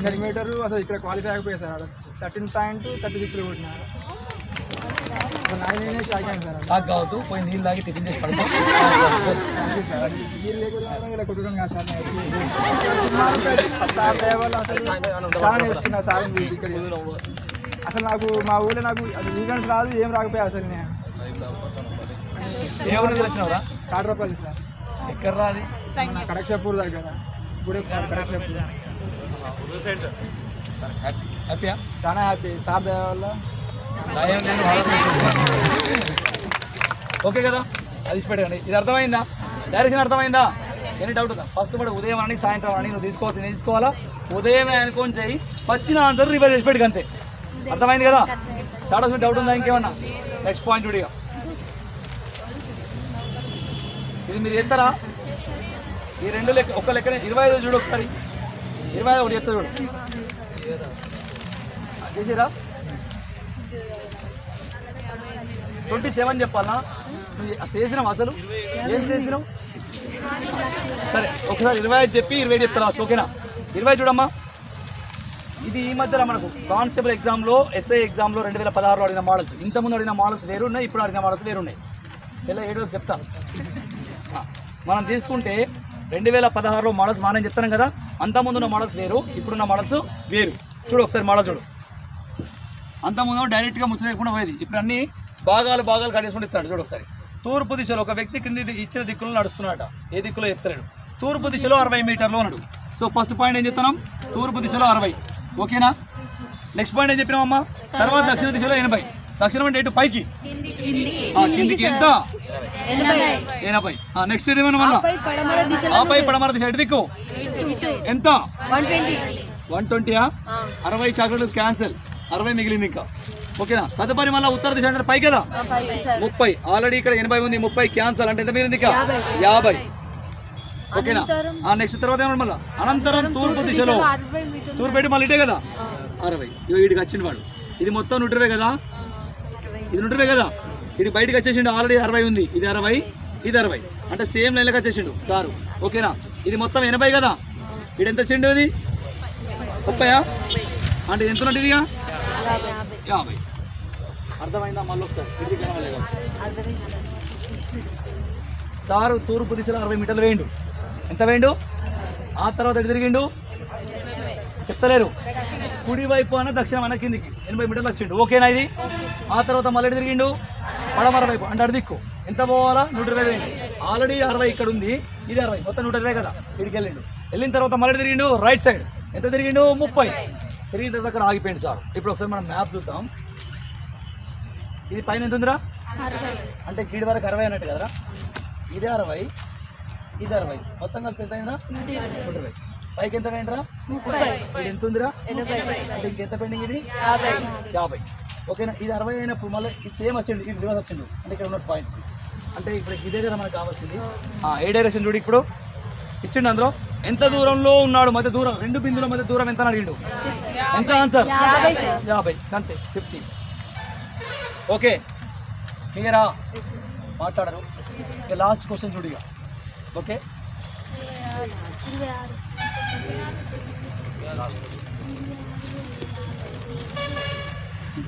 100 మీటరు అసలు ఇక్కడ క్వాలిఫై ఆగిపోయాయి సార్. 13.36 కొట్టిన. షాక్ కావద్దు, పోయి నీళ్ళు తాగి టిఫిన్ చేసి పడతాం. ఇలా కొట్టడం కాదు సార్. చాలా నేర్చుకున్నా సార్. అసలు నాకు మా ఊళ్ళో నాకు అది ఈవెంట్స్ రాదు, ఏం రాకపోయా అసలు. నేను ఏ ఊరు వచ్చినావురా? కాట్రపల్లి సార్. ఎక్కడ రాది మన కడక్షపూర్ దగ్గర ఇప్పుడే కడక్షపూర్. హ్యాపీయా? చాలా హ్యాపీ సార్ దయ వల్ల. ఓకే కదా, అది పెట్టండి. ఇది అర్థమైందా? డైరెక్షన్ అర్థమైందా? ఎనీ డౌట్ ఉందా? ఫస్ట్ కూడా ఉదయం అని సాయంత్రం అని నువ్వు తీసుకోవచ్చు. నేను తీసుకోవాలా? ఉదయమే అనుకొని చెయ్యి, వచ్చిన ఆన్సర్ రివైజ్ చేసి పెట్టుకు అంతే. అర్థమైంది కదా? చాలా డౌట్ ఉందా ఇంకేమన్నా? నెక్స్ట్ పాయింట్ చూడిగా, ఇది మీరు ఎత్తారా? ఈ రెండు లెక్క ఒక లెక్కనే 25 చూడు ఒకసారి. 25 ఒకటి చెప్తా చూడు. చేసిరా 27 చెప్పాలా? నువ్వు చేసినావు అసలు ఏం చేసినావు? సరే ఒకసారి 25 చెప్పి 20 చెప్తా లాస్ట్. ఓకేనా? 20 చూడమ్మా. ఇది ఈ మధ్యలో మనకు కానిస్టేబుల్ ఎగ్జామ్లో, ఎస్ఐ ఎగ్జామ్లో 2016లో అడిగిన మోడల్స్, ఇంతకుముందు అడిగిన మోడల్స్ వేరు ఉన్నాయి, ఇప్పుడు అడిగిన మోడల్స్ వేరు ఉన్నాయి. చెల్ల 7 చెప్తా. మనం తీసుకుంటే 2016లో మోడల్స్ మనం చెప్తాం కదా, అంతకుముందు ఉన్న మోడల్స్ వేరు, ఇప్పుడున్న మోడల్స్ వేరు. చూడు ఒకసారి మోడల్ చూడు. అంతకుముందు డైరెక్ట్గా ముచ్చలేకుండా పోయేది, ఇప్పుడు అన్ని భాగాలు కట్టేసుకుంటూ ఇస్తాడు. చూడు ఒకసారి. తూర్పు దిశలో ఒక వ్యక్తి కింది ఇచ్చిన దిక్కులో నడుస్తున్నాడట. ఏ దిక్కులో చెప్తాడు? తూర్పు దిశలో 60 మీటర్లు అన్నాడు. సో ఫస్ట్ పాయింట్ ఏం చెప్తున్నాం? తూర్పు దిశలో 60. ఓకేనా? నెక్స్ట్ పాయింట్ ఏం చెప్పినామమ్మా? తర్వాత దక్షిణ దిశలో 80. దక్షిణం అంటే ఎటు? పైకి. కిందికి ఎంత? 80. నెక్స్ట్ ఏమన్నా మళ్ళా? ఆపై పడమర దిశ ఎటు దిక్కు? ఎంత? 120. 60 చాక్లెట్లు క్యాన్సిల్, 60 మిగిలింది ఇంకా. ఓకేనా? తదుపరి మళ్ళీ ఉత్తర దిశ అంటే పై కదా, 30. ఆల్రెడీ ఇక్కడ 80 ఉంది, 30 క్యాన్సల్ అంటే ఎంత మిగిలింది ఇంకా? 50. ఓకేనా? నెక్స్ట్ తర్వాత ఏమన్నా మళ్ళీ? అనంతరం తూర్పు దిశలో, తూర్పు పెట్టి మళ్ళీ ఇటే కదా 60. వీడికి వచ్చిండు వాడు. ఇది మొత్తం 120 కదా, ఇది 120 కదా. ఇది బయటకు వచ్చేసిండు, ఆల్రెడీ 60 ఉంది. ఇది 60, ఇది 60 అంటే సేమ్ లైన్లోకి వచ్చేసిండు సారు. ఓకేనా? ఇది మొత్తం 80 కదా. ఇది ఎంత వచ్చిండు? ఇది 30 అంటే ఎంత ఉన్నట్టు? ఇదిగా 50. అర్థమైందా? మళ్ళీ ఒకసారి సారు తూర్పు దిశలో 60 మీటర్లు వేయండు. ఎంత వేయండు? ఆ తర్వాత ఎటు తిరిగిండు? చెప్తలేరు. కుడి వైపు అన్న దక్షిణం అన్న కిందికి 80 మీటర్లు వచ్చిండు. ఓకేనా? ఇది ఆ తర్వాత మళ్ళీ ఎటు తిరిగిండు? పడమర వైపు అంటే అటు దిక్కు. ఎంత పోవాలా? 120 వేయండి. ఆల్రెడీ 60 ఇక్కడ ఉంది, ఇది 60, మొత్తం 120 కదా. ఇడికి వెళ్ళిండు. వెళ్ళిన తర్వాత మళ్ళీ తిరిగిండు రైట్ సైడ్. ఎంత తిరిగిండు? 30. తిరిగిన తర్వాత అక్కడ ఆగిపోయింది సార్. ఇప్పుడు ఒకసారి మనం మ్యాప్ చూద్దాం. ఇది పైన ఎంత ఉందిరా? అంటే గీడి వరకు 60 అన్నట్టు కదరా. ఇది 60, ఇది 60, మొత్తం కలిపి ఎంత అయిందిరా? 120. పైకి ఎంత వేయండిరా? ఇది ఎంత ఉందిరా? అంటే ఇంకెంత పెండింగ్? ఇది 50. ఓకేనా? ఇది 60 అయినప్పుడు మళ్ళీ ఇది సేమ్ వచ్చింది, ఇది రివర్స్ వచ్చిండు. అంటే ఇక్కడ ఉన్న పాయింట్ అంటే ఇప్పుడు ఇదే కదా మనకు కావాల్సింది. ఏ డైరెక్షన్ చూడు ఇప్పుడు ఇచ్చిండు. అందులో ఎంత దూరంలో ఉన్నాడు? మధ్య దూరం, రెండు బిందుల మధ్య దూరం ఎంత అడిగిండు? ఎంత ఆన్సర్? 50. అంతే, 50. ఓకే క్లియరా? మాట్లాడరు. లాస్ట్ క్వశ్చన్ చూడు ఇక. ఓకే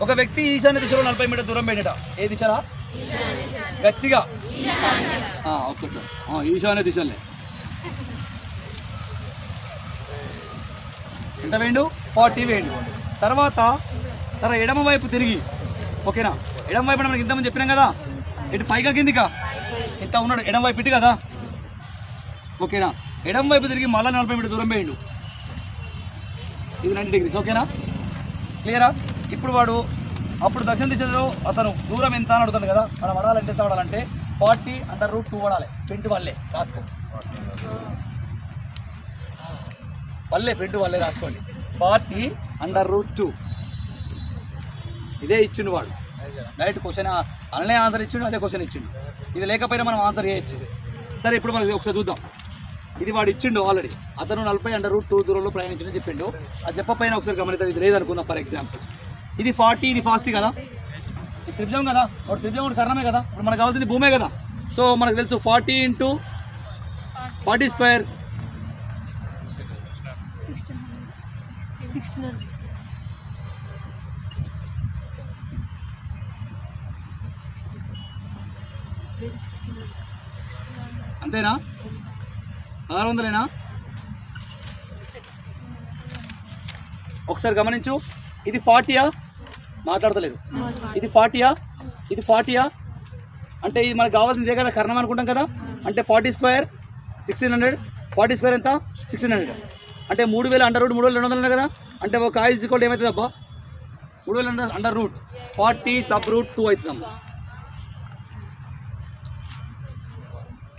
ఒక వ్యక్తి ఈశాన్య దిశలో 40 మీటర్ దూరం పెట్టట. ఏ దిశరా? గట్టిగా. ఓకే సార్, ఈశాన్య దిశలే. ఎంత వేయండు? 40 వేయండు. తర్వాత ఎడమ వైపు తిరిగి. ఓకేనా? ఎడమ వైపు మనకి ఇంతమంది చెప్పినాం కదా, ఇటు పైగా కిందిగా ఇంత ఉన్నాడు. ఎడమ వైపు ఇటు కదా. ఓకేనా? ఎడమ వైపు తిరిగి మళ్ళీ 40 మీటర్ దూరం వేయండు. ఇది 90 డిగ్రీస్. ఓకేనా? క్లియరా? ఇప్పుడు వాడు అప్పుడు దక్షిణ దిశలో అతను దూరం ఎంత అని అడుగుతాడు కదా. మనం వడాలంటే ఎంత వడాలంటే 40/√2 వడాలి. ప్రింట్ వల్లే రాసుకో, వల్లే ప్రింట్ వల్లే రాసుకోండి. 40/√2 ఇదే ఇచ్చిండు వాడు. డైరెక్ట్ క్వశ్చన్ అలానే ఆన్సర్ ఇచ్చిండు, అదే క్వశ్చన్ ఇచ్చిండు. ఇది లేకపోయినా మనం ఆన్సర్ చేయొచ్చు. సరే ఇప్పుడు మనకి ఒకసారి చూద్దాం. ఇది వాడు ఇచ్చిండు ఆల్రెడీ. అతను 40/√2 దూరంలో ప్రయాణించని చెప్పిండు. అది చెప్పపోయినా ఒకసారి గమనిద్దాం. ఇది లేదనుకుందాం ఫర్ ఎగ్జాంపుల్. ఇది 40, ఇది ఫాస్ట్ కదా. ఇది త్రిభుజం కదా, ఒక త్రిభుజం కూడా కర్ణమే కదా. ఇప్పుడు మనకు కావాల్సింది భూమే కదా. సో మనకు తెలుసు 40 × 40² 1600. అంతేనా? 600ఏనా? ఒకసారి గమనించు. ఇది 40యా? మాట్లాడతలేదు. ఇది 40యా? ఇది 40యా? అంటే ఇది మనకు కావాల్సిందే కదా, కర్ణం అనుకుంటాం కదా. అంటే 40 స్క్వేర్ 1600, 40 స్క్వేర్ ఎంత 1600, అంటే 3000 అండర్ రూట్ 3200 కదా. అంటే ఒక ఈజ్ ఈక్వల్ ఏమవుతుంది అబ్బా 3000 అండర్ రూట్ 40 సబ్ రూట్ 2 అవుతుందమ్మా.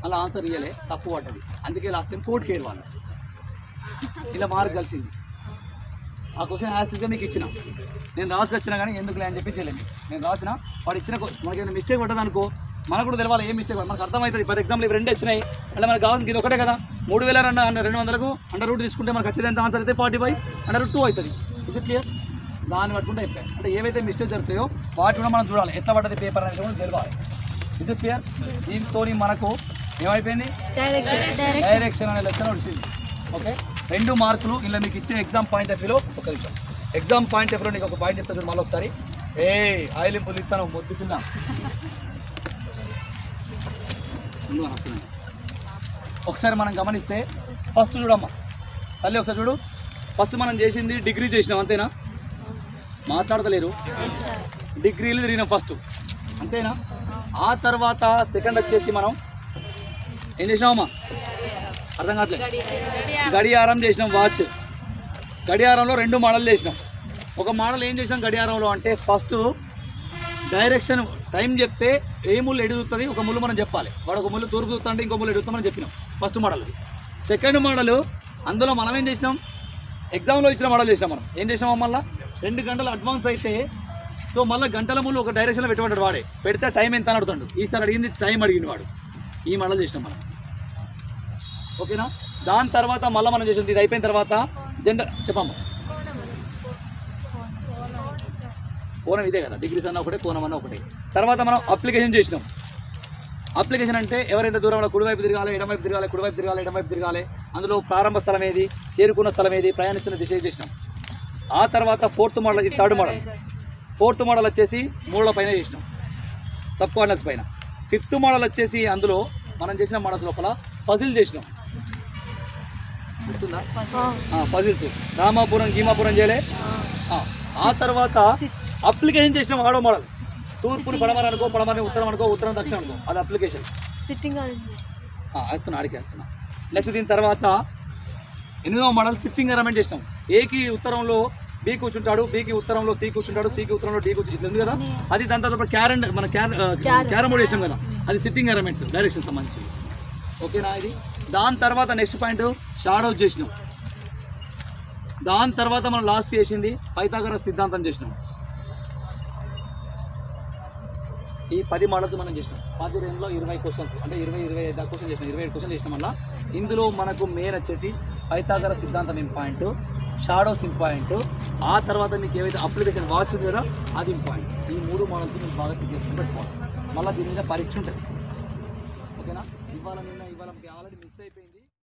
అలా ఆన్సర్ ఇయ్యలే, తప్పు పడ్డది. అందుకే లాస్ట్ టైం కోర్టుకి వెళ్ళి వాళ్ళు ఇలా మార్క్ కలిసింది. ఆ క్వశ్చన్ యాస్టిక్గా మీకు ఇచ్చిన, నేను రాసుకొచ్చినా కానీ ఎందుకులే అని చెప్పి చేయలేదు. నేను రాసిన వాడు ఇచ్చిన మనకి ఏదైనా మిస్టేక్ పడ్డది అనుకో, మనకు కూడా తెలవాలి ఏం మిస్టేక్ మనకు అర్థమవుతుంది. ఫర్ ఎగ్జాంపుల్ ఇవి 2 వచ్చినాయి అంటే మనకు కావాల్సింది ఇది ఒకటే కదా. 3200కు అండర్ రూట్ తీసుకుంటే మనకు వచ్చేది ఎంత ఆన్సర్ అయితే 45 అండర్ రూట్ 2 అవుతుంది. ఇది క్లియర్. దాన్ని పట్టుకుంటే అయిపోయాయి. అంటే ఏవైతే మిస్టేక్ జరుగుతాయో వాటి కూడా మనం చూడాలి, ఎట్లా పడ్డది పేపర్ అనేది కూడా తెలియాలి. ఇది క్లియర్. దీంతో మనకు ఏమైపోయింది డైరెక్షన్ అనే లెక్కన వచ్చింది. ఓకే, 2 మార్కులు ఇలా మీకు ఇచ్చే ఎగ్జామ్ పాయింట్ ఆఫ్ వ్యూలో. ఒక నిమిషం, ఎగ్జామ్ పాయింట్ ఆఫ్ వ్యూలో నీకు ఒక పాయింట్ చెప్తాను మళ్ళీ ఒకసారి. ఆయిలింపులు ఇస్తాను మొద్దుతున్నా వస్తున్నాయి. ఒకసారి మనం గమనిస్తే ఫస్ట్ చూడమ్మా తల్లి, ఒకసారి చూడు. ఫస్ట్ మనం చేసింది డిగ్రీ చేసినాం అంతేనా, మాట్లాడతలేరు, డిగ్రీలు తిరిగినాం ఫస్ట్ అంతేనా. ఆ తర్వాత సెకండ్ వచ్చేసి మనం ఏం చేసినామమ్మా అర్థం కావట్లేదు, గడియారం చేసినాం, వాచ్. గడియారంలో 2 మోడల్ చేసినాం. ఒక మోడల్ ఏం చేసినాం గడియారంలో అంటే ఫస్ట్ డైరెక్షన్ టైం చెప్తే ఏ ముళ్ళు ఎడుగుతుంది ఒక ముళ్ళు మనం చెప్పాలి. వాడు ఒక ముళ్ళు తూర్పు చూస్తా అంటే ఇంకో ముళ్ళు ఎడుగుతామని చెప్పినాం ఫస్ట్ మోడల్. సెకండ్ మోడల్ అందులో మనం ఏం చేసినాం, ఎగ్జామ్లో ఇచ్చిన మోడల్ చేసినాం. మనం ఏం చేసినాం మళ్ళీ 2 గంటలు అడ్వాన్స్ అయితే సో మళ్ళీ గంటల ముళ్ళు ఒక డైరెక్షన్లో పెట్టబడ్డాడు. వాడే పెడితే టైం ఎంత అని అడుగుతాడు. ఈసారి అడిగింది టైం అడిగింది వాడు. ఈ మోడల్ చేసినాం మనం. ఓకేనా. దాని తర్వాత మళ్ళీ మనం చేసింది ఇది అయిపోయిన తర్వాత చెప్పమ్మా కోణం ఇదే కదా, డిగ్రీస్ అన్న ఒకటే కోణం అన్న ఒకటే. తర్వాత మనం అప్లికేషన్ చేసినాం. అప్లికేషన్ అంటే ఎవరైతే దూరంలో కుడివైపు తిరగాలి, ఎడమవైపు తిరగాలి, కుడివైపు తిరగాలి, ఎడమవైపు తిరగాలి, అందులో ప్రారంభ స్థలం ఏది, చేరుకున్న స్థలం ఏది, ప్రయాణిస్తున్న దిశ చేసినాం. ఆ తర్వాత 4th మోడల్, ఇది 3rd మోడల్. 4th మోడల్ వచ్చేసి 3ల పైన చేసినాం, సబ్ కోఆర్డినేట్స్ పైన. 5th మోడల్ వచ్చేసి అందులో మనం చేసిన మోడల్స్ లోపల పజిల్ చేసినాం. గుర్తుందా పజిల్స్, రామాపురం గీమాపురం చేయలే. ఆ తర్వాత అప్లికేషన్ చేసినాం 6వ మోడల్. తూర్పుని పడమర అనుకో, పడమరని ఉత్తరం అనుకో, ఉత్తరం దక్షిణం అనుకో, అది అప్లికేషన్. వేస్తున్నా అడిగేస్తున్నా. నెక్స్ట్ దీని తర్వాత 8వ మోడల్ సిట్టింగ్ అరేంజ్మెంట్ చేసినాం. ఏకి ఉత్తరంలో బి కూర్చుంటాడు, బికి ఉత్తరంలో సి కూర్చుంటాడు, సికి ఉత్తరంలో డి కూర్చుంటాడు, ఇట్లా ఉంది కదా. అది దాని తర్వాత క్యారమ్ బోర్డ్ చేసినాం కదా, అది సిట్టింగ్ అరేంజ్మెంట్స్ డైరెక్షన్ సంబంధించి. ఓకేనా. ఇది దాని తర్వాత నెక్స్ట్ పాయింట్ షాడోస్ చేసినాం. దాని తర్వాత మనం లాస్ట్ చేసింది పైథాగరస్ సిద్ధాంతం చేసినాం. ఈ 10 మోడల్స్ మనం చేసినాం. 10 రేంజ్లో 20 క్వశ్చన్స్ అంటే 25 క్వశ్చన్ చేసినాం, 27 క్వశ్చన్ చేసినాం. వల్ల ఇందులో మనకు మెయిన్ వచ్చేసి పైథాగరస్ సిద్ధాంతం ఇంపాయింట్, షాడోస్ ఇంపాయింట్, ఆ తర్వాత మీకు ఏవైతే అప్లికేషన్ వాచ్ ఉంది కదా అది ఇంపాయింట్. ఈ 3 మోడల్స్ మీకు బాగా చెక్ చేసుకుని పెట్టుకోవాలి. మళ్ళీ దీని మీద పరీక్ష ఉంటుంది. ఓకేనా. ఇవాళ ఆల్రెడీ మిస్ అయిపోయింది.